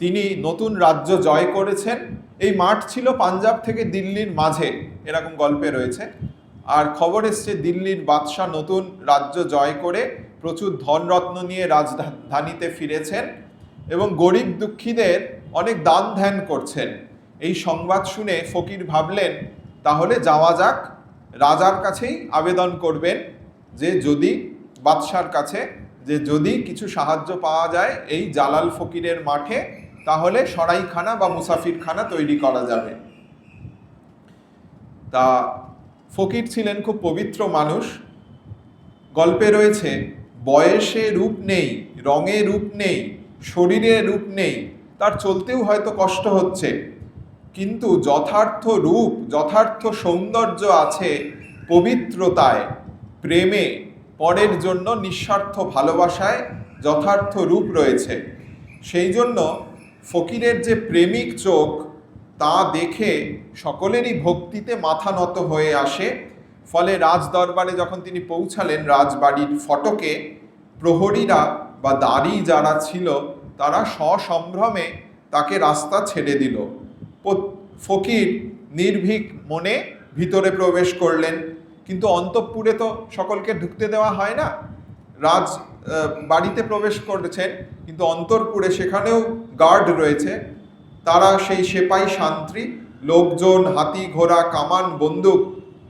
তিনি নতুন রাজ্য জয় করেছেন। এই মাঠ ছিল পাঞ্জাব থেকে দিল্লির মাঝে, এরকম গল্পে রয়েছে। আর খবর এসছে দিল্লির বাদশাহ নতুন রাজ্য জয় করে প্রচুর ধনরত্ন নিয়ে রাজধানীতে ফিরেছেন এবং গরিব দুঃখীদের অনেক দান ধ্যান করছেন। এই সংবাদ শুনে ফকির ভাবলেন, তাহলে যাওয়া যাক। রাজার কাছেই আবেদন করবেন যে যদি বাদশার কাছে, যে যদি কিছু সাহায্য পাওয়া যায় এই জালাল ফকিরের মাঠে, তাহলে সরাইখানা বা মুসাফিরখানা তৈরি করা যাবে। তা ফকির ছিলেন খুব পবিত্র মানুষ। গল্পে রয়েছে, বয়সে রূপ নেই, রঙে রূপ নেই, শরীরে রূপ নেই, তার চলতেও হয়তো কষ্ট হচ্ছে, কিন্তু যথার্থ রূপ, যথার্থ সৌন্দর্য আছে পবিত্রতায়, প্রেমে, পরের জন্য নিঃস্বার্থ ভালোবাসায় যথার্থ রূপ রয়েছে। সেই জন্য ফকিরের যে প্রেমিক চোখ, তা দেখে সকলেরই ভক্তিতে মাথা নত হয়ে আসে। ফলে রাজ দরবারে যখন তিনি পৌঁছালেন, রাজবাড়ির ফটকে প্রহরীরা বা দাঁড়ি যারা ছিল তারা সসম্ভ্রমে তাকে রাস্তা ছেড়ে দিল। ফকির নির্ভীক মনে ভিতরে প্রবেশ করলেন, কিন্তু অন্তঃপুরে তো সকলকে ঢুকতে দেওয়া হয় না। রাজ বাড়িতে প্রবেশ করেছেন, কিন্তু অন্তঃপুরে সেখানেও গার্ড রয়েছে। তারা সেই সেপাই শান্তি, লোকজন, হাতি ঘোড়া, কামান, বন্দুক,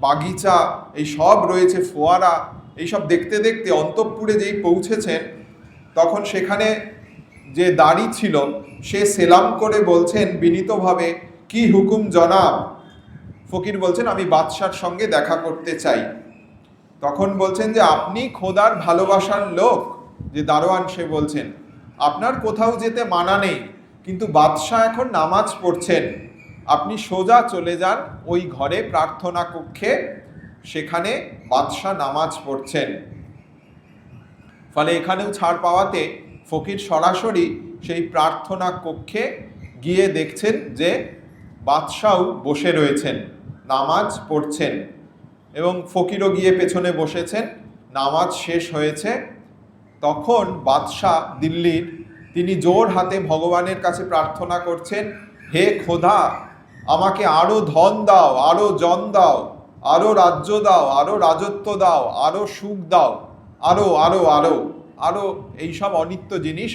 বাগিচা, এই সব রয়েছে, ফোয়ারা, এইসব দেখতে দেখতে অন্তঃপুরে যেই পৌঁছেছেন, তখন সেখানে যে দাঁড়ি ছিল সে সেলাম করে বলছেন বিনীতভাবে, কি হুকুম জনাব? ফকির বলছেন, আমি বাদশার সঙ্গে দেখা করতে চাই। তখন বলছেন যে আপনি খোদার ভালোবাসার লোক। যে দারোয়ান সে বলছেন, আপনার কোথাও যেতে মানা নেই, কিন্তু বাদশাহ এখন নামাজ পড়ছেন, আপনি সোজা চলে যান ওই ঘরে প্রার্থনা কক্ষে, সেখানে বাদশাহ নামাজ পড়ছেন। ফলে এখানেও ছাড় পাওয়াতে ফকির সরাসরি সেই প্রার্থনা কক্ষে গিয়ে দেখছেন যে বাদশাও বসে রয়েছেন, নামাজ পড়ছেন, এবং ফকিরও গিয়ে পেছনে বসেছেন। নামাজ শেষ হয়েছে। তখন বাদশাহ দিল্লির, তিনি জোর হাতে ভগবানের কাছে প্রার্থনা করছেন, হে খোদা, আমাকে আরও ধন দাও, আরও জন দাও, আরও রাজ্য দাও, আরও রাজত্ব দাও, আরও সুখ দাও, আরও আরও আরও আরও এইসব অনিত্য জিনিস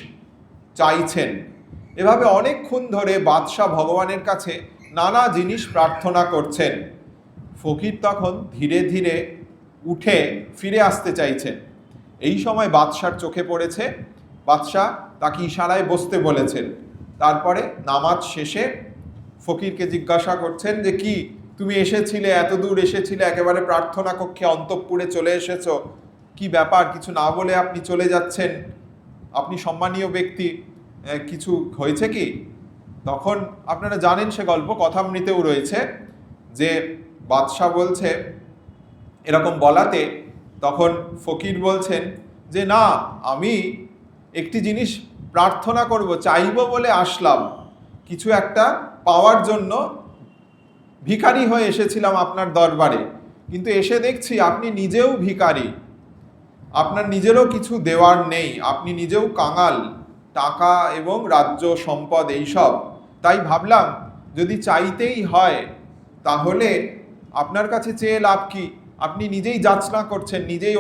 চাইছেন। এভাবে অনেকক্ষণ ধরে বাদশাহ ভগবানের কাছে নানা জিনিস প্রার্থনা করছেন। ফকির তখন ধীরে ধীরে উঠে ফিরে আসতে চাইছেন। এই সময় বাদশার চোখে পড়েছে, বাদশাহ তাকে ইশারায় বসতে বলেছেন। তারপরে নামাজ শেষে ফকিরকে জিজ্ঞাসা করছেন যে, কি তুমি এসেছিলে, এত দূর এসেছিলে, একেবারে প্রার্থনা কক্ষে অন্তঃপুরে চলে এসেছো, কি ব্যাপার? কিছু না বলে আপনি চলে যাচ্ছেন, আপনি সম্মানীয় ব্যক্তি, কিছু হয়েছে কি? তখন আপনারা জানেন সে গল্প, কথামৃতেও রয়েছে, যে বাদশাহ বলছে, এরকম বলাতে তখন ফকির বলছেন যে, না, আমি একটি জিনিস প্রার্থনা করব, চাইব বলে আসলাম, কিছু একটা পাওয়ার জন্য ভিখারি হয়ে এসেছিলাম আপনার দরবারে, কিন্তু এসে দেখছি আপনি নিজেও ভিখারি, আপনার নিজেরও কিছু দেওয়ার নেই, আপনি নিজেও কাঙাল, টাকা এবং রাজ্য সম্পদ এইসব। তাই ভাবলাম যদি চাইতেই হয় তাহলে আপনার কাছে চেয়ে লাভ কি? আপনি নিজেই যাচনা করছেন, নিজেই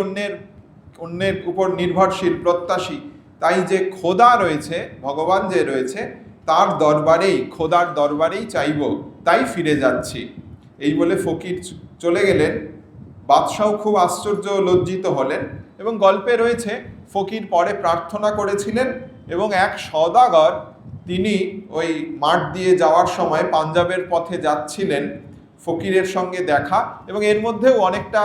অন্যের উপর নির্ভরশীল, প্রত্যাশী। তাই যে খোদা রয়েছে, ভগবান যে রয়েছে, তার দরবারেই, খোদার দরবারেই চাইব, তাই ফিরে যাচ্ছি। এই বলে ফকির চলে গেলেন। বাদশাহ খুব আশ্চর্য লজ্জিত হলেন, এবং গল্পে রয়েছে ফকির পরে প্রার্থনা করেছিলেন, এবং এক সওদাগর তিনি ওই মাঠ দিয়ে যাওয়ার সময় পাঞ্জাবের পথে যাচ্ছিলেন, ফকিরের সঙ্গে দেখা, এবং এর মধ্যেও অনেকটা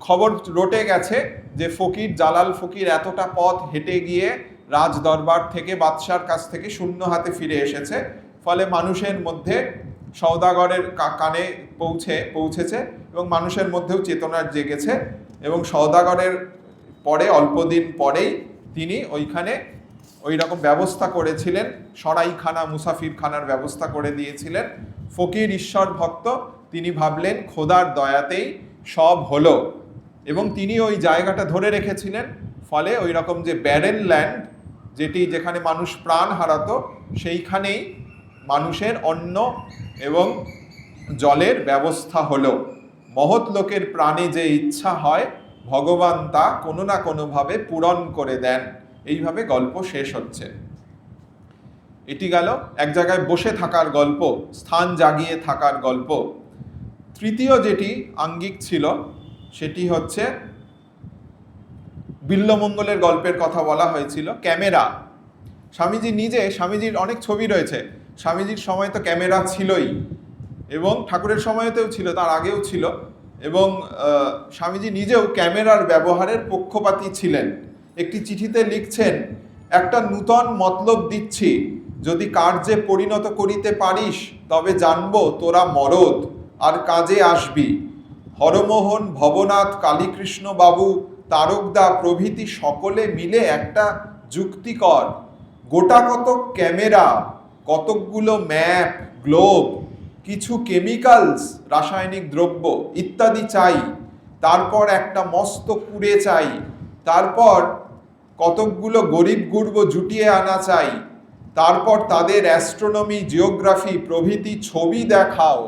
খবর রটে গেছে যে ফকির, জালাল ফকির এতটা পথ হেঁটে গিয়ে রাজ দরবার থেকে, বাদশার কাছ থেকে শূন্য হাতে ফিরে এসেছে। ফলে মানুষের মধ্যে, সওদাগরের কানে পৌঁছেছে, এবং মানুষের মধ্যেও চেতনা জেগেছে, এবং সওদাগরের পরে অল্পদিন পরেই তিনি ওইখানে ওই রকম ব্যবস্থা করেছিলেন, সরাইখানা, মুসাফিরখানার ব্যবস্থা করে দিয়েছিলেন। ফকির ঈশ্বর ভক্ত, তিনি ভাবলেন খোদার দয়াতেই সব হলো, এবং তিনি ওই জায়গাটা ধরে রেখেছিলেন। ফলে ওই রকম যে ব্যারেন ল্যান্ড, যেখানে মানুষ প্রাণ হারাতো, সেইখানেই মানুষের অন্ন এবং জলের ব্যবস্থা হলো। মহৎ লোকের প্রাণে যে ইচ্ছা হয়, ভগবান তা কোনো না কোনোভাবে পূরণ করে দেন। এইভাবে গল্প শেষ হচ্ছে। এটি গেল এক জায়গায় বসে থাকার গল্প, স্থান জাগিয়ে থাকার গল্প। তৃতীয় যেটি আঙ্গিক ছিল সেটি হচ্ছে বিল্বমঙ্গলের গল্পের কথা বলা হয়েছিল, ক্যামেরা। স্বামীজির অনেক ছবি রয়েছে। স্বামীজির সময় তো ক্যামেরা ছিলই, এবং ঠাকুরের সময়তেও ছিল, তার আগেও ছিল, এবং স্বামীজি নিজেও ক্যামেরার ব্যবহারের পক্ষপাতী ছিলেন। একটি চিঠিতে লিখছেন, একটা নূতন মতলব দিচ্ছি, যদি কার্যে পরিণত করিতে পারিস তবে জানবো তোরা মরদ, আর কাজে আসবি। হরমোহন, ভবনাথ, কালীকৃষ্ণ বাবু, তারকদা প্রভৃতি সকলে মিলে একটা যুক্তি কর। গোটা কতক ক্যামেরা, কতকগুলো ম্যাপ, গ্লোব, কিছু কেমিক্যালস, রাসায়নিক দ্রব্য ইত্যাদি চাই, তারপর একটা মস্ত কুড়ে চাই, তারপর কতকগুলো গরিব গুরব জুটিয়ে আনা চাই, তারপর তাদের অ্যাস্ট্রোনমি, জিওগ্রাফি প্রভৃতি ছবি দেখাও।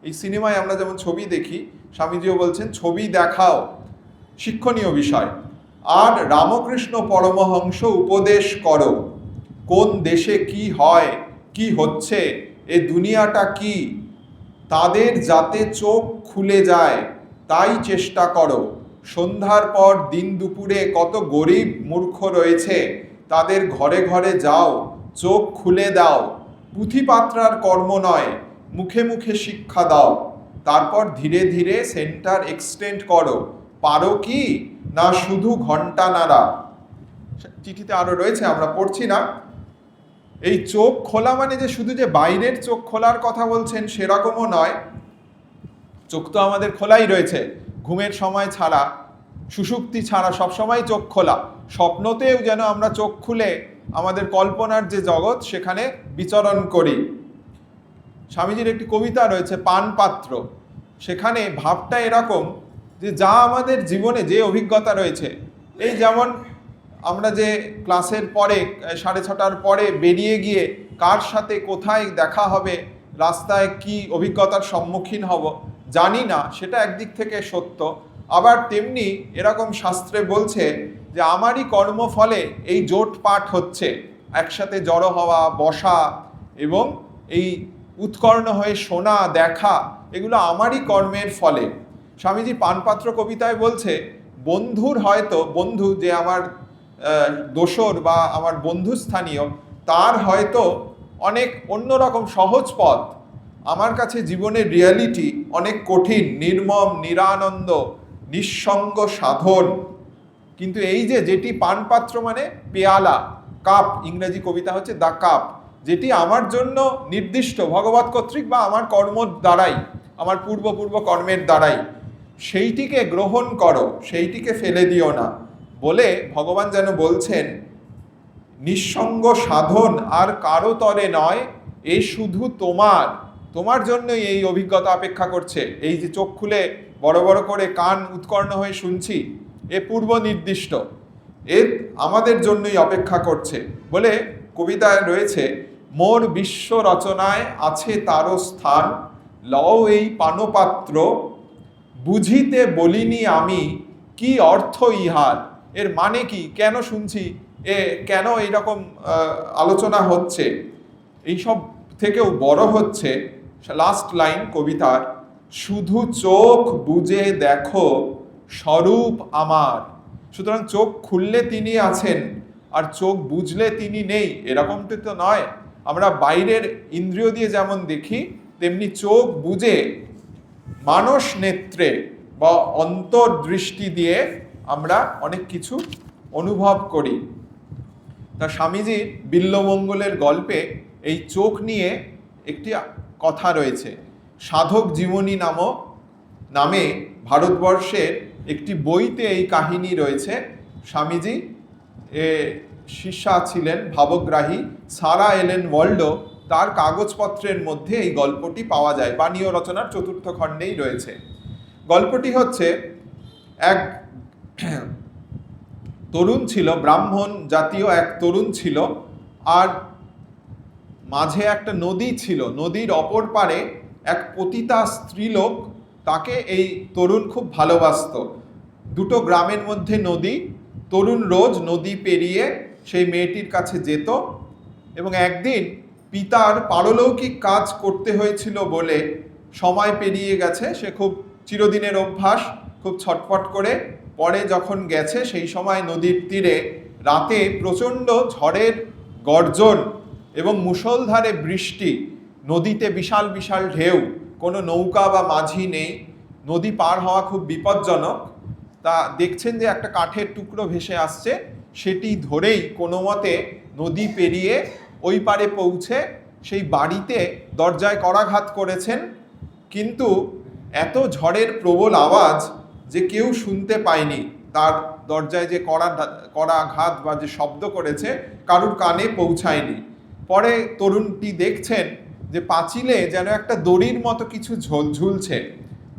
এই সিনেমায় আমরা যেমন ছবি দেখি, স্বামীজিও বলছেন ছবি দেখাও, শিক্ষণীয় বিষয়। আর রামকৃষ্ণ পরমহংস উপদেশ করো, কোন দেশে কি হয়, কি হচ্ছে, এ দুনিয়াটা কি, তাদের যাতে চোখ খুলে যায় তাই চেষ্টা করো। সন্ধ্যার পর দিন দুপুরে কত গরিব মূর্খ রয়েছে, তাদের ঘরে ঘরে যাও, চোখ খুলে দাও। পুঁথিপাত্রার কর্ম নয়, মুখে মুখে শিক্ষা দাও। তারপর ধীরে ধীরে সেন্টার এক্সটেন্ড করো। পারো কি না শুধু ঘন্টা নাড়া। চিঠিতে আরো রয়েছে, আমরা পড়ছি না। এই চোখ খোলা মানে যে শুধু যে বাইরের চোখ খোলার কথা বলছেন সেরকমও নয়। চোখ তো আমাদের খোলাই রয়েছে, ঘুমের সময় ছাড়া, সুষুপ্তি ছাড়া সবসময় চোখ খোলা। স্বপ্নতেও যেন আমরা চোখ খুলে আমাদের কল্পনার যে জগৎ সেখানে বিচরণ করি। স্বামীজির একটি কবিতা রয়েছে পানপাত্র, সেখানে ভাবটা এরকম যে যা আমাদের জীবনে যে অভিজ্ঞতা রয়েছে, এই যেমন আমরা যে ক্লাসের পরে 6:30টার পরে বেরিয়ে গিয়ে কার সাথে কোথায় দেখা হবে, রাস্তায় কি অভিজ্ঞতার সম্মুখীন হব জানি না, সেটা একদিক থেকে সত্য। আবার তেমনি এরকম শাস্ত্রে বলছে যে আমারই কর্মফলে এই জোট পাঠ হচ্ছে, একসাথে জড়ো হওয়া, বসা এবং এই উৎকর্ণ হয়ে শোনা, দেখা, এগুলো আমারই কর্মের ফলে। স্বামীজি পানপাত্র কবিতায় বলছে বন্ধুর হয়তো, বন্ধু যে আমার দোসর বা আমার বন্ধুস্থানীয়, তার হয়তো অনেক অন্যরকম সহজ পথ, আমার কাছে জীবনের রিয়ালিটি অনেক কঠিন, নির্মম, নিরানন্দ, নিঃসঙ্গ সাধন। কিন্তু এই যে যেটি পানপাত্র মানে পেয়ালা, কাপ, ইংরেজি কবিতা হচ্ছে দ্য কাপ, যেটি আমার জন্য নির্দিষ্ট ভগবৎ কর্তৃক বা আমার কর্ম দ্বারাই, আমার পূর্ব কর্মের দ্বারাই, সেইটিকে গ্রহণ করো, সেইটিকে ফেলে দিও না বলে ভগবান যেন বলছেন নিঃসঙ্গ সাধন আর কারো তরে নয়, এ শুধু তোমার জন্যই এই অভিজ্ঞতা অপেক্ষা করছে। এই যে চোখ খুলে বড় বড় করে কান উৎকর্ণ হয়ে শুনছি, এ পূর্ব নির্দিষ্ট, এ আমাদের জন্যই অপেক্ষা করছে বলে কবিতায় রয়েছে মোর বিশ্ব রচনায় আছে তারও স্থান, লও এই পানপাত্র, বুঝিতে বলিনি আমি কি অর্থ ইহার। এর মানে কি, কেন শুনছি, কেন এইরকম আলোচনা হচ্ছে, এইসব থেকেও বড় হচ্ছে লাস্ট লাইন কবিতার, শুধু চোখ বুঝে দেখো স্বরূপ আমার। সুতরাং চোখ খুললে তিনি আছেন আর চোখ বুঝলে তিনি নেই, এরকমটি তো নয়। আমরা বাইরের ইন্দ্রিয় দিয়ে যেমন দেখি, তেমনি চোখ বুঝে মানস নেত্রে বা অন্তর্দৃষ্টি দিয়ে আমরা অনেক কিছু অনুভব করি। তা স্বামীজির বিল্বমঙ্গলের গল্পে এই চোখ নিয়ে একটি কথা রয়েছে। সাধক জীবনী নামে ভারতবর্ষের একটি বইতে এই কাহিনী রয়েছে। স্বামীজি শিষ্যা ছিলেন ভাবগ্রাহী সারা এলেন ওয়াল্ডো, তার কাগজপত্রের মধ্যে এই গল্পটি পাওয়া যায়, বাণীয় রচনার 4র্থ খণ্ডেই রয়েছে। গল্পটি হচ্ছে এক তরুণ ছিল, ব্রাহ্মণ জাতীয় এক তরুণ ছিল, আর মাঝে একটা নদী ছিল, নদীর অপর পারে এক পতিতা স্ত্রীলোক, তাকে এই তরুণ খুব ভালোবাসত। দুটো গ্রামের মধ্যে নদী, তরুণ রোজ নদী পেরিয়ে সেই মেয়েটির কাছে যেত এবং একদিন পিতার পারলৌকিক কাজ করতে হয়েছিল বলে সময় পেরিয়ে গেছে, সে খুব চিরদিনের অভ্যাস, খুব ছটফট করে পরে যখন গেছে সেই সময় নদীর তীরে রাতে প্রচণ্ড ঝড়ের গর্জন এবং মুষলধারে বৃষ্টি, নদীতে বিশাল বিশাল ঢেউ, কোনো নৌকা বা মাঝি নেই, নদী পার হওয়া খুব বিপজ্জনক। তা দেখছেন যে একটা কাঠের টুকরো ভেসে আসছে, সেটি ধরেই কোনো মতে নদী পেরিয়ে ওই পারে পৌঁছে সেই বাড়িতে দরজায় করাঘাত করেছেন, কিন্তু এত ঝড়ের প্রবল আওয়াজ যে কেউ শুনতে পায়নি, তার দরজায় যে করাঘাত বা যে শব্দ করেছে কারুর কানে পৌঁছায়নি। পরে তরুণটি দেখছেন যে পাঁচিলে যেন একটা দড়ির মতো কিছু ঝুলছে।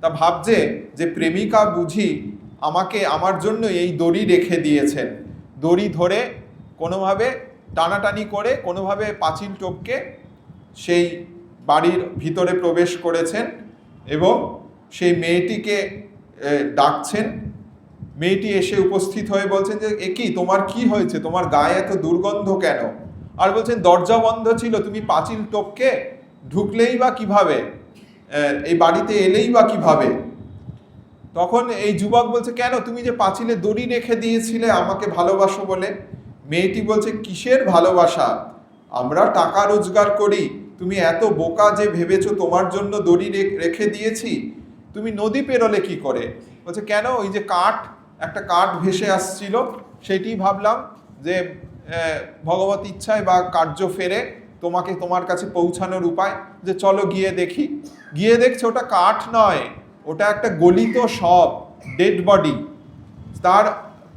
তা ভাবছে যে প্রেমিকা বুঝি আমাকে আমার জন্য এই দড়ি রেখে দিয়েছেন। দড়ি ধরে কোনোভাবে টানাটানি করে কোনোভাবে পাঁচিল টপকে সেই বাড়ির ভিতরে প্রবেশ করেছেন এবং সেই মেয়েটিকে ডাকছেন। মেয়েটি এসে উপস্থিত হয়ে বলছেন যে এ কি, তোমার কি হয়েছে, তোমার গায়ে এত দুর্গন্ধ কেন? আর বলছেন দরজা বন্ধ ছিল, তুমি পাঁচিল টপকে ঢুকলেই বা কিভাবে, এই বাড়িতে এলেই বা কিভাবে? তখন এই যুবক বলছে কেন, তুমি যে পাঁচিলে দড়ি রেখে দিয়েছিলে আমাকে ভালোবাসো বলে। মেয়েটি বলছে কিসের ভালোবাসা, আমরা টাকা রোজগার করি, তুমি এত বোকা যে ভেবেছো তোমার জন্য দড়ি রেখে দিয়েছি। তুমি নদী পেরোলে কি করে? বলছে কেন, ওই যে একটা কাঠ ভেসে আসছিল, সেটি ভাবলাম যে ভগবত ইচ্ছায় বা কার্য ফেরে তোমার কাছে পৌঁছানোর উপায়, যে চলো গিয়ে দেখি। গিয়ে দেখছে ওটা কাঠ নয়, ওটা একটা গলিত শব, ডেড বডি। তার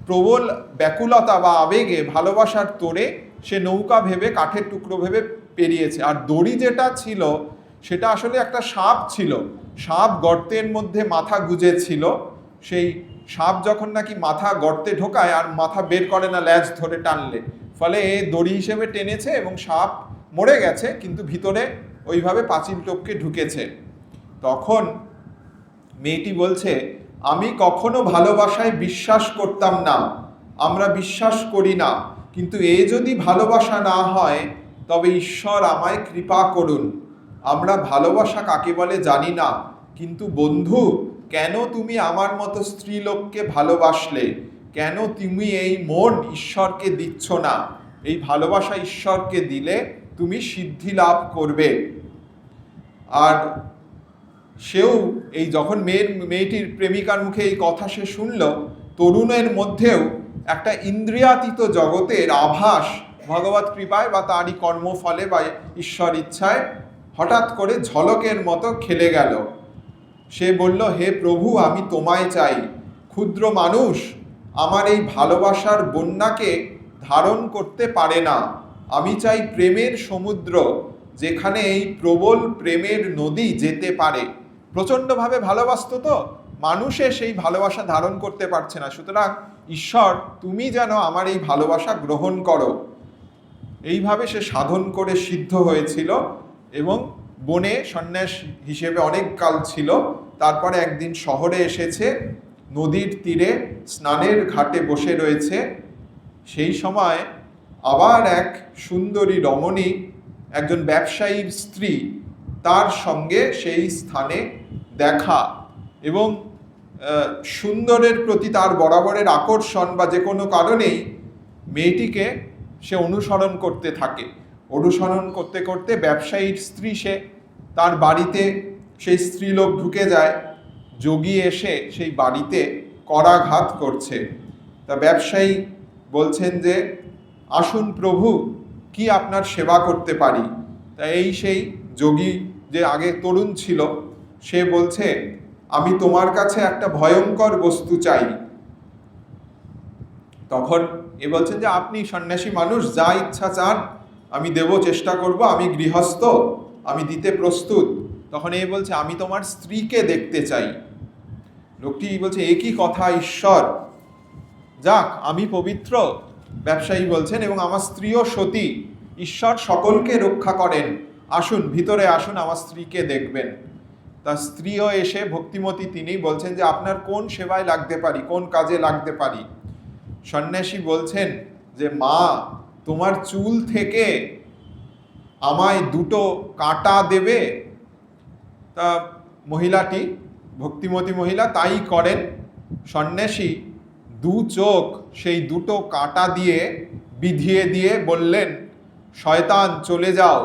প্রবল ব্যাকুলতা বা আবেগে, ভালোবাসার তোড়ে সে নৌকা ভেবে, কাঠের টুকরো ভেবে পেরিয়েছে। আর দড়ি যেটা ছিল সেটা আসলে একটা সাপ ছিল। সাপ গর্তের মধ্যে মাথা গুজেছিল। সেই সাপ যখন নাকি মাথা গর্তে ঢোকায় আর মাথা বের করে না ল্যাজ ধরে টানলে, ফলে দড়ি হিসেবে টেনেছে এবং সাপ মরে গেছে, কিন্তু ভিতরে ওইভাবে পাঁচিল টপকে ঢুকেছে। তখন মেয়েটি বলছে আমি কখনো ভালোবাসায় বিশ্বাস করতাম না, আমরা বিশ্বাস করি না, কিন্তু এ যদি ভালোবাসা না হয় তবে ঈশ্বর আমায় কৃপা করুন। আমরা ভালোবাসা কাকে বলে জানি না, কিন্তু বন্ধু কেন তুমি আমার মতো স্ত্রীলোককে ভালোবাসলে? কেন তুমি এই মন ঈশ্বরকে দিচ্ছ না? এই ভালোবাসা ঈশ্বরকে দিলে তুমি সিদ্ধি লাভ করবে। আর সেও এই যখন মেয়েটির প্রেমিকার মুখে এই কথা সে শুনল, তরুণের মধ্যেও একটা ইন্দ্রিয়াতীত জগতের আভাস ভগবত কৃপায় বা তারই কর্মফলে বা ঈশ্বর ইচ্ছায় হঠাৎ করে ঝলকের মতো খেলে গেল। সে বলল হে প্রভু, আমি তোমায় চাই। ক্ষুদ্র মানুষ আমার এই ভালোবাসার বন্যাকে ধারণ করতে পারে না। আমি চাই প্রেমের সমুদ্র, যেখানে এই প্রবল প্রেমের নদী যেতে পারে। প্রচণ্ডভাবে ভালোবাসত তো, মানুষে সেই ভালোবাসা ধারণ করতে পারছে না। সুতরাং ঈশ্বর তুমি যেন আমার এই ভালোবাসা গ্রহণ করো। এইভাবে সে সাধন করে সিদ্ধ হয়েছিল এবং বনে সন্ন্যাস হিসেবে অনেক কাল ছিল। তারপরে একদিন শহরে এসেছে, নদীর তীরে স্নানের ঘাটে বসে রয়েছে। সেই সময় আবার এক সুন্দরী রমণী, একজন ব্যবসায়ীর স্ত্রী, তার সঙ্গে সেই স্থানে দেখা এবং সুন্দরের প্রতি তার বরাবরের আকর্ষণ বা যে কোনো কারণেই মেয়েটিকে সে অনুসরণ করতে থাকে। অনুসরণ করতে করতে ব্যবসায়ীর স্ত্রী সে, তার বাড়িতে সেই স্ত্রীলোক ঢুকে যায়। যোগী এসে সেই বাড়িতে করাঘাত করছে। তা ব্যবসায়ী বলছেন যে আসুন প্রভু, কি আপনার সেবা করতে পারি? তা এই সেই যোগী যে আগে তরুণ ছিল, সে বলছে আমি তোমার কাছে একটা ভয়ঙ্কর বস্তু চাই। তখন এ বলছেন যে আপনি সন্ন্যাসী মানুষ, যা ইচ্ছা চান আমি দেব, চেষ্টা করব, আমি গৃহস্থ, আমি দিতে প্রস্তুত। তখন এ বলছে আমি তোমার স্ত্রীকে দেখতে চাই। লোকটি বলছে এ কি কথা ঈশ্বর, যাক আমি পবিত্র, ব্যবসায়ী বলছেন, এবং আমার স্ত্রীও সতী, ঈশ্বর সকলকে রক্ষা করেন, আসুন ভিতরে আসুন, আমার স্ত্রীকে দেখবেন। তার স্ত্রীও এসে ভক্তিমতী, তিনি বলছেন যে আপনার কোন সেবায় লাগতে পারি, কোন কাজে লাগতে পারি? সন্ন্যাসী বলছেন যে মা, তোমার চুল থেকে আমায় 2টো কাঁটা দেবে। তা মহিলাটি, ভক্তিমতী মহিলা, তাই করেন। সন্ন্যাসী 2 চোখ সেই 2টো কাঁটা দিয়ে বিধিয়ে দিয়ে বললেন শয়তান চলে যাও,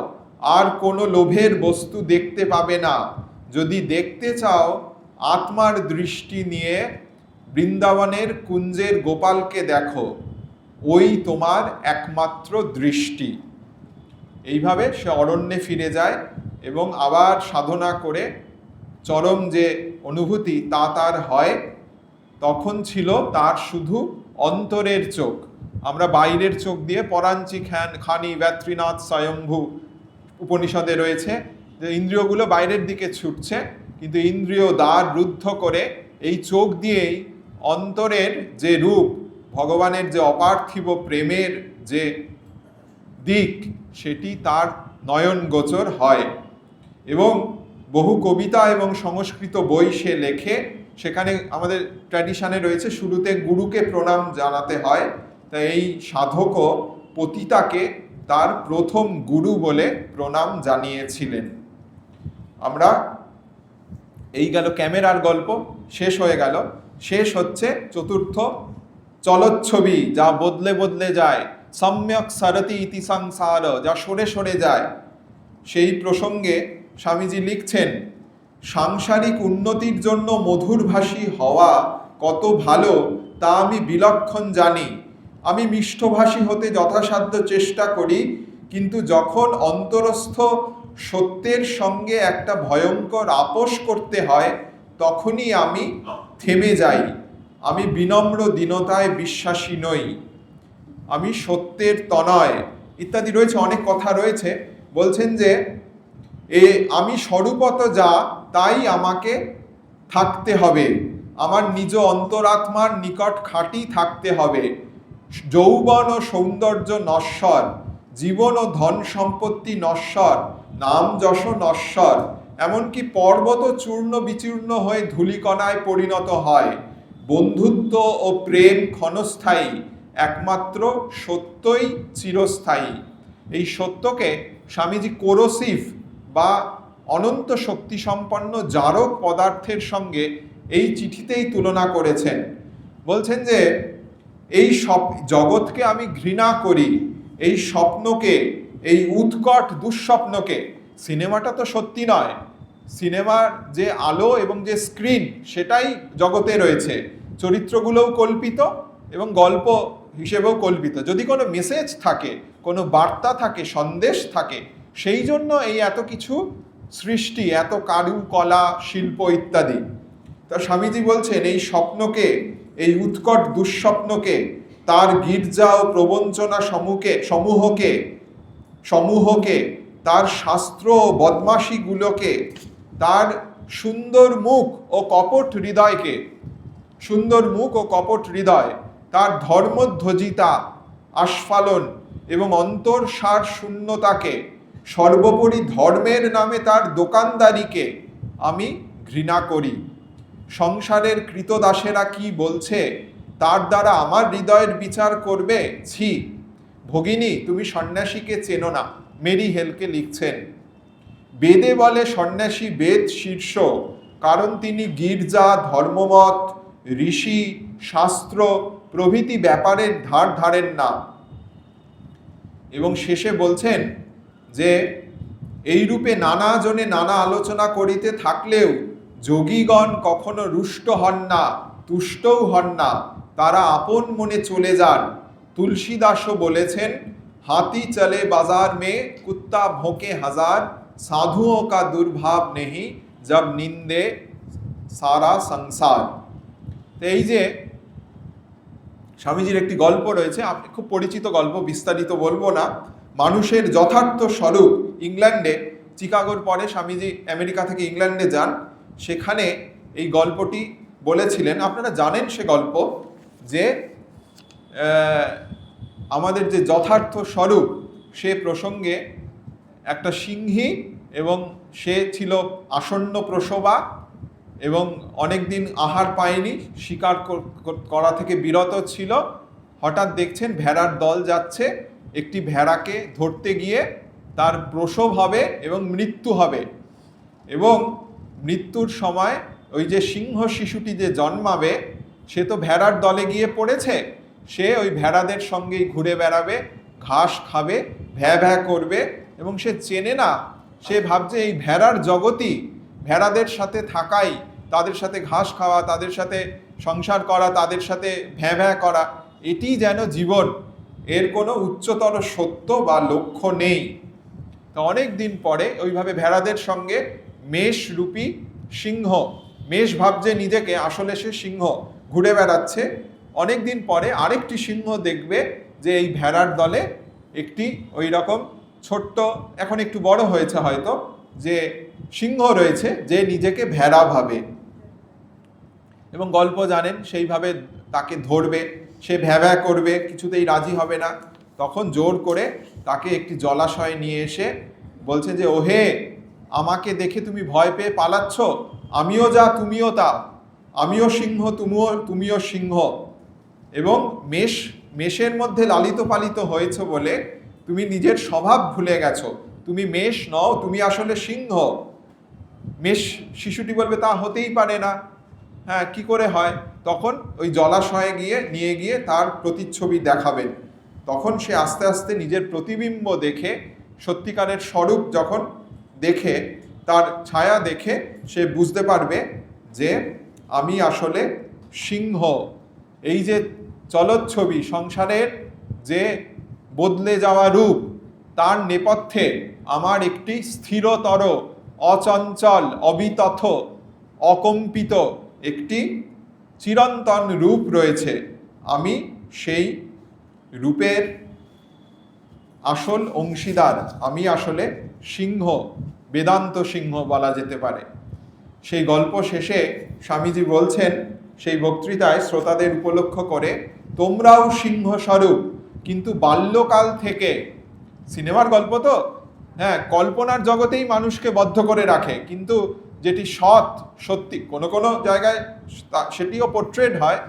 আর কোনো লোভের বস্তু দেখতে পাবে না। যদি দেখতে চাও আত্মার দৃষ্টি নিয়ে বৃন্দাবনের কুঞ্জের গোপালকে দেখো, ওই তোমার একমাত্র দৃষ্টি। এইভাবে সে অরণ্যে ফিরে যায় এবং আবার সাধনা করে চরম যে অনুভূতি তা তার হয়। তখন ছিল তার শুধু অন্তরের চোখ। আমরা বাইরের চোখ দিয়ে পরাঞ্চি খানি ব্যত্রীনাথ স্বয়ম্ভু উপনিষদে রয়েছে, যে ইন্দ্রিয়গুলো বাইরের দিকে ছুটছে, কিন্তু ইন্দ্রিয় দ্বার রুদ্ধ করে এই চোখ দিয়েই অন্তরের যে রূপ, ভগবানের যে অপার্থিব প্রেমের যে দিক, সেটি তার নয়ন গোচর হয়। এবং বহু কবিতা এবং সংস্কৃত বই সে লেখে। সেখানে আমাদের ট্র্যাডিশনে রয়েছে শুরুতে গুরুকে প্রণাম জানাতে হয়, তাই এই সাধকও পতিতাকে তার প্রথম গুরু বলে প্রণাম জানিয়েছিলেন। আমরা এই গেল ক্যামেরার গল্প, শেষ হয়ে গেল। শেষ হচ্ছে চতুর্থ চলচ্ছবি, যা বদলে বদলে যায়, সম্যক সরতি ইতি সংসার, যা সরে সরে যায়। সেই প্রসঙ্গে স্বামীজি লিখছেন, সাংসারিক উন্নতির জন্য মধুরভাষী হওয়া কত ভালো তা আমি বিলক্ষণ জানি। আমি মিষ্টভাষী হতে যথাসাধ্য চেষ্টা করি, কিন্তু যখন অন্তরস্থ সত্যের সঙ্গে একটা ভয়ঙ্কর আপোষ করতে হয়, তখনই আমি থেমে যাই। আমি বিনম্র দীনতায় বিশ্বাসী নই, আমি সত্যের তনয়, ইত্যাদি রয়েছে, অনেক কথা রয়েছে। বলছেন যে আমি স্বরূপত যা, তাই আমাকে থাকতে হবে, আমার নিজ অন্তরাত্মার নিকট খাঁটি থাকতে হবে। যৌবন ও সৌন্দর্য নশ্বর, জীবন ও ধন সম্পত্তি নশ্বর, নাম যশ নশ্বর, এমনকি পর্বত চূর্ণ বিচূর্ণ হয়ে ধূলিকণায় পরিণত হয়। বন্ধুত্ব ও প্রেম ক্ষণস্থায়ী, একমাত্র সত্যই চিরস্থায়ী। এই সত্যকে স্বামীজি কোরোসিভ বা অনন্ত শক্তিসম্পন্ন জারক পদার্থের সঙ্গে এই চিঠিতেই তুলনা করেছেন। বলছেন যে এই জগৎকে আমি ঘৃণা করি, এই স্বপ্নকে, এই উৎকট দুঃস্বপ্নকে। সিনেমাটা তো সত্যি নয়, সিনেমার যে আলো এবং যে স্ক্রিন, সেটাই জগতে রয়েছে। চরিত্রগুলোও কল্পিত এবং গল্প হিসেবেও কল্পিত। যদি কোনো মেসেজ থাকে, কোনো বার্তা থাকে, সন্দেশ থাকে, সেই জন্য এই এত কিছু সৃষ্টি, এত কারুকলা, শিল্প ইত্যাদি। তা স্বামীজি বলছেন এই স্বপ্নকে, এই উৎকট দুঃস্বপ্নকে, তার গির্জা ও প্রবঞ্চনা সমূহকে, তার শাস্ত্র ও বদমাশিগুলোকে, তার সুন্দর মুখ ও কপট হৃদয়, তার ধর্মধ্বজিতা আস্ফালন এবং অন্তরসার শূন্যতাকে, সর্বোপরি ধর্মের নামে তার দোকানদারিকে আমি ঘৃণা করি। সংসারের কৃতদাসেরা কি বলছে, তার দ্বারা আমার হৃদয়ের বিচার করবে? ছি ভগিনী, তুমি সন্ন্যাসীকে চেনো না। মেরি হেলকে লিখছেন, বেদে বলে সন্ন্যাসী বেদ শীর্ষ, কারণ তিনি গির্জা, ধর্মমত, ঋষি, শাস্ত্র প্রভৃতি ব্যাপারের ধার ধারেন না। এবং শেষে বলছেন যে এই রূপে নানা জনে নানা আলোচনা করিতে থাকলেও যোগীগণ কখনো রুষ্ট হন না, তুষ্টও হন না, তারা আপন মনে চলে যান। তুলসীদাসও বলেছেন, হাতি চলে বাজার মে, কুত্তা ভোঁকে হাজার, সাধুओं का দুর্ভাব নেহি, জব নিন্দে সারা সংসার। তো এই যে স্বামীজির একটি গল্প রয়েছে, আপনি খুব পরিচিত গল্প, বিস্তারিত বলবো না। মানুষের যথার্থ স্বরূপ, ইংল্যান্ডে, চিকাগোর পরে স্বামীজি আমেরিকা থেকে ইংল্যান্ডে যান, সেখানে এই গল্পটি বলেছিলেন। আপনারা জানেন সে গল্প, যে আমাদের যে যথার্থ স্বরূপ, সে প্রসঙ্গে একটা সিংহী, এবং সে ছিল আসন্ন প্রসবা এবং অনেক দিন আহার পায়নি, শিকার করা থেকে বিরত ছিল। হঠাৎ দেখছেন ভেড়ার দল যাচ্ছে, একটি ভেড়াকে ধরতে গিয়ে তার প্রসব হবে এবং মৃত্যু হবে। এবং মৃত্যুর সময় ওই যে সিংহ শিশুটি যে জন্মাবে, সে তো ভেড়ার দলে গিয়ে পড়েছে, সে ওই ভেড়াদের সঙ্গেই ঘুরে বেড়াবে, ঘাস খাবে, ভ্যা ভ্যা করবে, এবং সে চেনে না, সে ভাবছে এই ভেড়ার জগতই, ভেড়াদের সাথে থাকাই, তাদের সাথে ঘাস খাওয়া, তাদের সাথে সংসার করা, তাদের সাথে ভ্যা ভ্যা করা, এটি যেন জীবন, এর কোনো উচ্চতর সত্য বা লক্ষ্য নেই। তো অনেক দিন পরে ওইভাবে ভেড়াদের সঙ্গে মেষরূপী সিংহ, মেষ ভাবছে নিজেকে, আসলে সে সিংহ, ঘুরে বেড়াচ্ছে। অনেক দিন পরে আরেকটি সিংহ দেখবে যে এই ভেড়ার দলে একটি ওই রকম ছোট্ট, এখন একটু বড় হয়েছে হয়তো, যে সিংহ রয়েছে, যে নিজেকে ভেড়া ভাবে এবং গল্প জানেন সেইভাবে তাকে ধরবে, সে ভ্যা করবে, কিছুতেই রাজি হবে না। তখন জোর করে তাকে একটি জলাশয়ে নিয়ে এসে বলছে যে ওহে, আমাকে দেখে তুমি ভয় পেয়ে পালাচ্ছ, আমিও যা তুমিও তা, আমিও সিংহ তুমিও সিংহ, এবং মেষের মধ্যে লালিত পালিত হয়েছ বলে তুমি নিজের স্বভাব ভুলে গেছো, তুমি মেষ নও, তুমি আসলে সিংহ। মেষ শিশুটি বলবে তা হতেই পারে না, হ্যাঁ কি করে হয়? তখন ওই জলাশয়ে নিয়ে গিয়ে তার প্রতিচ্ছবি দেখাবেন। তখন সে আস্তে আস্তে নিজের প্রতিবিম্ব দেখে, সত্যিকারের স্বরূপ যখন দেখে, তার ছায়া দেখে সে বুঝতে পারবে যে আমি আসলে সিংহ। এই যে চলচ্ছবি, সংসারের যে বদলে যাওয়া রূপ, তার নেপথ্যে আমার একটি স্থিরতর, অচঞ্চল, অবিতথ, অকম্পিত একটি চিরন্তন রূপ রয়েছে। আমি সেই রূপের আসল অংশীদার, আমি আসলে সিংহ, বেদান্ত সিংহ বলা যেতে পারে। সেই গল্প শেষে স্বামীজি বলছেন সেই বক্তৃতায় শ্রোতাদের উপলক্ষ করে, তোমরাও সিংহ স্বরূপ, কিন্তু বাল্যকাল থেকে, সিনেমার গল্প তো, হ্যাঁ, কল্পনার জগতেই মানুষকে বদ্ধ করে রাখে, কিন্তু যেটি সত্যি কোনো কোনো জায়গায় সেটিও পোর্ট্রেট হয়,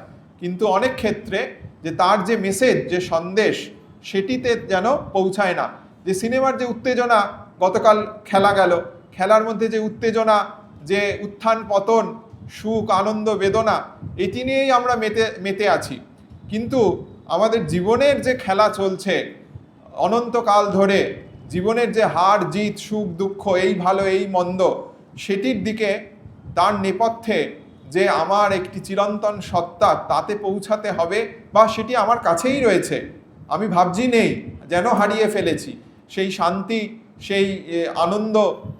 কিন্তু অনেক ক্ষেত্রে যে তার যে মেসেজ, যে সন্দেশ, সেটিতে যেন পৌঁছায় না। যে সিনেমার যে উত্তেজনা, গতকাল খেলা গেল, খেলার মধ্যে যে উত্তেজনা, যে উত্থান পতন, সুখ আনন্দ বেদনা, এটি নিয়েই আমরা মেতে আছি। কিন্তু আমাদের জীবনের যে খেলা চলছে অনন্তকাল ধরে, জীবনের যে হার জিত, সুখ দুঃখ, এই ভালো এই মন্দ, সেটির দিকে, তার নেপথ্যে যে আমার একটি চিরন্তন সত্তা, তাতে পৌঁছাতে হবে, বা সেটি আমার কাছেই রয়েছে, আমি ভাবছি নেই, যেন হারিয়ে ফেলেছি। সেই শান্তি, সেই আনন্দ,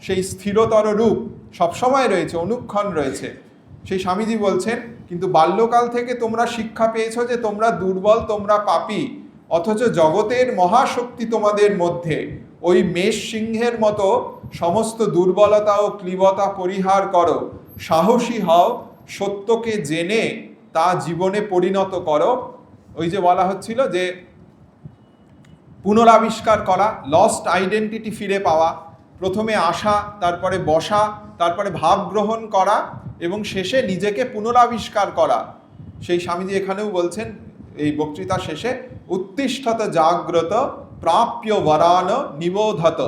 সেই স্থিরতর রূপ সবসময় রয়েছে, অনুক্ষণ রয়েছে। সেই স্বামীজি বলছেন, কিন্তু বাল্যকাল থেকে তোমরা শিক্ষা পেয়েছো যে তোমরা দুর্বল, তোমরা পাপী, অথচ জগতের মহাশক্তি তোমাদের মধ্যে। ওই মেষ সিংহের মতো সমস্ত দুর্বলতা ও ক্লীবতা পরিহার করো, সাহসী হও, সত্যকে জেনে তা জীবনে পরিণত করো। ওই যে বলা হচ্ছিল যে পুনরাবিষ্কার করা, লস্ট আইডেন্টিটি ফিরে পাওয়া, প্রথমে আসা, তারপরে বসা, তারপরে ভাব গ্রহণ করা, এবং শেষে নিজেকে পুনরাবিষ্কার করা। সেই স্বামীজি এখানেও বলছেন এই বক্তৃতা শেষে, উত্তিষ্ঠত জাগ্রত প্রাপ্য বরান নিবোধত।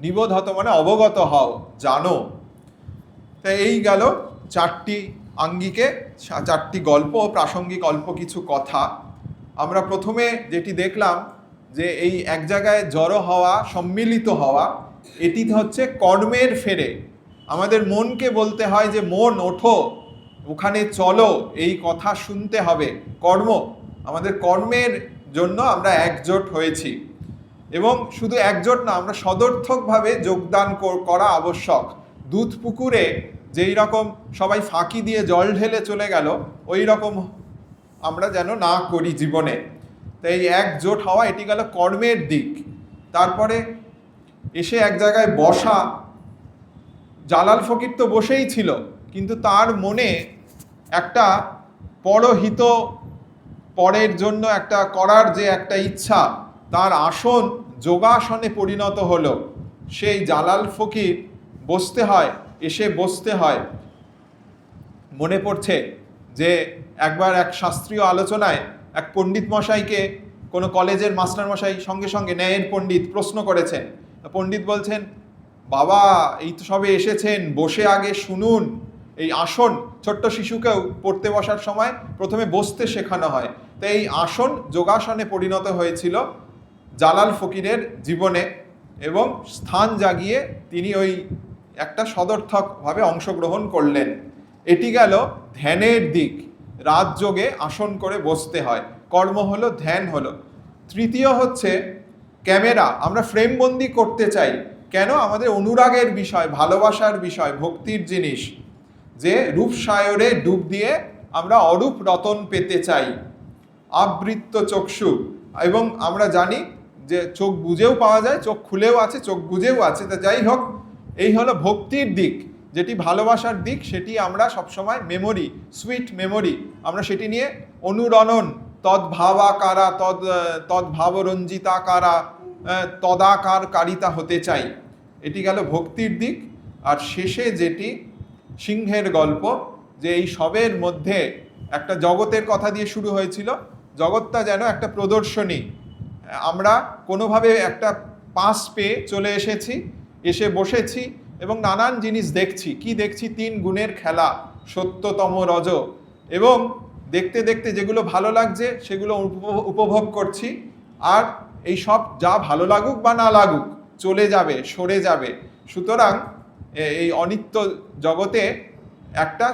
নিবোধত মানে অবগত হও, জানো। তাই এই গেল চারটি আঙ্গিকে, চারটি গল্প, প্রাসঙ্গিক অল্প কিছু কথা। আমরা প্রথমে যেটি দেখলাম যে এই এক জায়গায় জড়ো হওয়া, সম্মিলিত হওয়া, এটি হচ্ছে কর্মের ফেরে। আমাদের মনকে বলতে হয় যে মন ওঠো, ওখানে চলো, এই কথা শুনতে হবে। কর্ম, আমাদের কর্মের জন্য আমরা একজোট হয়েছি, এবং শুধু একজোট না, আমরা সদর্থকভাবে যোগদান করা আবশ্যক। দুধ পুকুরে যেই রকম সবাই ফাঁকি দিয়ে জল ঢেলে চলে গেল, ওই রকম আমরা যেন না করি জীবনে। তাই একজোট হওয়া, এটি গেল কর্মের দিক। তারপরে এসে এক জায়গায় বসা, জালাল ফকির তো বসেই ছিল, কিন্তু তার মনে একটা পরহিত, পরের জন্য একটা করার যে একটা ইচ্ছা, তার আসন যোগাসনে পরিণত হলো। সেই জালাল ফকির বসতে হয়, এসে বসতে হয়। মনে পড়ছে যে একবার এক শাস্ত্রীয় আলোচনায় এক পণ্ডিত মশাইকে কোনো কলেজের মাস্টার মশাই সঙ্গে সঙ্গে ন্যায়ের পণ্ডিত প্রশ্ন করেছেন। পণ্ডিত বলছেন, বাবা এই তো সবে এসেছেন, বসে আগে শুনুন। এই আসন, ছোট্ট শিশুকেও পড়তে বসার সময় প্রথমে বসতে শেখানো হয়। তো এই আসন যোগাসনে পরিণত হয়েছিল জালাল ফকিরের জীবনে, এবং স্থান জাগিয়ে তিনি ওই একটা সদর্থকভাবে অংশগ্রহণ করলেন। এটি গেল ধ্যানের দিক, রাজযোগে আসন করে বসতে হয়, কর্ম হলো, ধ্যান হলো। তৃতীয় হচ্ছে ক্যামেরা, আমরা ফ্রেমবন্দি করতে চাই। কেন? আমাদের অনুরাগের বিষয়, ভালোবাসার বিষয়, ভক্তির জিনিস, যে রূপসায়রে ডুব দিয়ে আমরা অরূপ রতন পেতে চাই। আবৃত্ত চক্ষু, এবং আমরা জানি যে চোখ বুজেও পাওয়া যায়, চোখ খুলেও আছে, চোখ বুজেও আছে। তা যাই হোক, এই হলো ভক্তির দিক, যেটি ভালোবাসার দিক, সেটি আমরা সবসময় মেমোরি, সুইট মেমোরি, আমরা সেটি নিয়ে অনুরণন, তদ্ভাবাকারা তদ্ভাবরঞ্জিতাকারা তদাকারকারিতা হতে চাই। এটি গেল ভক্তির দিক। আর শেষে যেটি সিংহের গল্প, যে এই সবের মধ্যে একটা জগতের কথা দিয়ে শুরু হয়েছিল, জগৎটা যেন একটা প্রদর্শনী, আমরা কোনোভাবে একটা পাস পেয়ে চলে এসে বসেছি এবং নানান জিনিস দেখছি। কি দেখছি? 3 গুণের খেলা, সত্যতম রজ, এবং দেখতে দেখতে যেগুলো ভালো লাগছে সেগুলো উপভোগ করছি। আর এই সব যা ভালো লাগুক বা না লাগুক চলে যাবে, সরে যাবে। সুতরাং এই অনিত্য জগতে একটা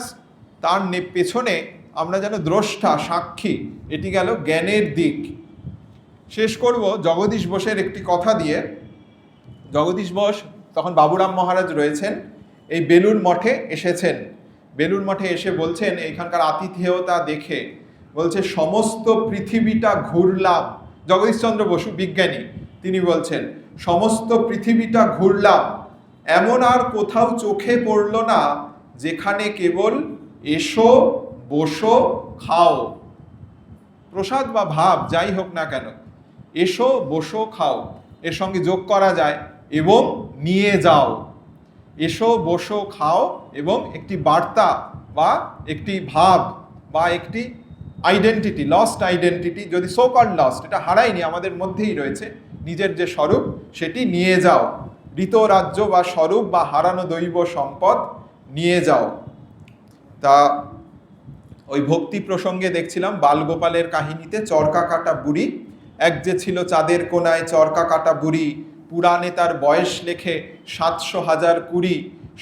তার পেছনে আমরা যেন দ্রষ্টা, সাক্ষী। এটি গেল জ্ঞানের দিক। শেষ করব জগদীশ বোসের একটি কথা দিয়ে। জগদীশ বোস তখন বাবুরাম মহারাজ রয়েছেন, এই বেলুড় মঠে এসেছেন। বেলুড় মঠে এসে বলছেন, এইখানকার আতিথেয়তা দেখে বলছে, সমস্ত পৃথিবীটা ঘুরলাম। জগদীশচন্দ্র বসু বিজ্ঞানী, তিনি বলছেন, সমস্ত পৃথিবীটা ঘুরলাম, এমন আর কোথাও চোখে পড়ল না যেখানে কেবল এসো বসো খাও, প্রসাদ বা ভাব যাই হোক না কেন, এসো বসো খাও এর সঙ্গে যোগ করা যায় এবং নিয়ে যাও। এসো বসো খাও এবং একটি বার্তা বা একটি ভাব বা একটি আইডেন্টিটি, লস্ট আইডেন্টিটি, যদি সো কল্ড লস্ট, এটা হারায়নি, আমাদের মধ্যেই রয়েছে, নিজের যে স্বরূপ সেটি নিয়ে যাও। ঋত রাজ্য বা স্বরূপ বা হারানো দৈব সম্পদ নিয়ে যাও। তা ওই ভক্তি প্রসঙ্গে দেখছিলাম বালগোপালের কাহিনীতে, চরকা কাটা বুড়ি, এক যে ছিল চাঁদের কোনায় চরকা কাটা বুড়ি, পুরাণে তার বয়স লেখে 700,020,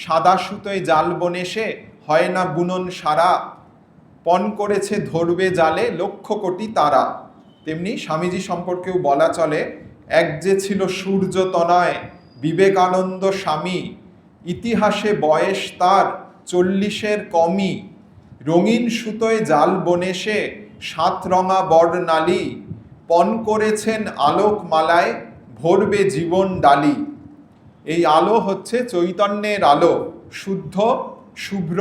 সাদা সুতোয় জাল বনেছে হয় না বুনন সারা, পণ করেছে ধরবে জালে 1,00,000 কোটি তারা। তেমনি স্বামীজি সম্পর্কেও বলা চলে, এক যে ছিল সূর্য তনয় বিবেকানন্দ স্বামী, ইতিহাসে বয়স তার 40-এর কমই, রঙিন সুতোয় জাল বনেছে 7 রঙা বর্ণালী, পণ করেছেন আলোক মালায় ভরবে জীবন ডালি। এই আলো হচ্ছে চৈতন্যের আলো, শুদ্ধ শুভ্র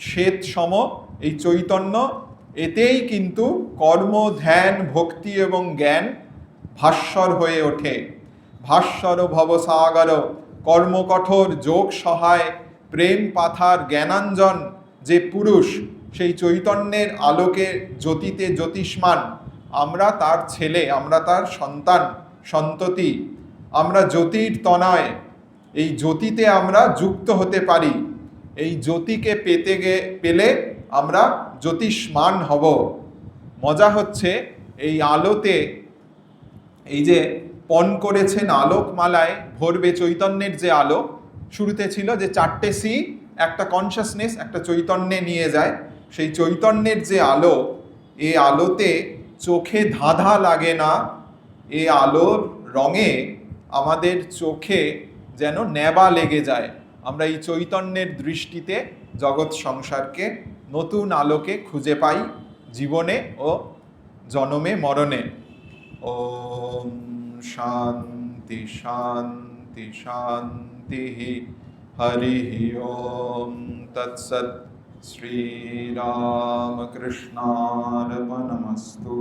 শ্বেত সম এই চৈতন্য, এতেই কিন্তু কর্ম, ধ্যান, ভক্তি এবং জ্ঞান ভাস্বর হয়ে ওঠে। ভাস্বর ভবসাগর কর্মকঠোর যোগ সহায় প্রেম পাথার জ্ঞানাঞ্জন যে পুরুষ, সেই চৈতন্যের আলোকে জ্যোতিতে জ্যোতিষ্মান। আমরা তার ছেলে, আমরা তার সন্তান সন্ততি, আমরা জ্যোতির তনয়, এই জ্যোতিতে আমরা যুক্ত হতে পারি। এই জ্যোতিকে পেলে আমরা জ্যোতিষ্মান হব। মজা হচ্ছে এই আলোতে, এই যে পণ করেছেন আলোকমালায় ভরবে, চৈতন্যের যে আলো, শুরুতে ছিল যে 4টে সি, একটা কনসাসনেস, একটা চৈতন্যে নিয়ে যায়, সেই চৈতন্যের যে আলো, এই আলোতে চোখে ধাঁধা লাগে না, এই আলোর রঙে আমাদের চোখে যেন নেবা লেগে যায়। আমরা এই চৈতন্যের দৃষ্টিতে জগৎ সংসারকে, নতুন আলোকে খুঁজে পাই জীবনে ও জনমে মরণে। ওম শান্তি শান্তি শান্তি। হরি ওম তৎসৎ। শ্রীরামকৃষ্ণার্পণমস্তু।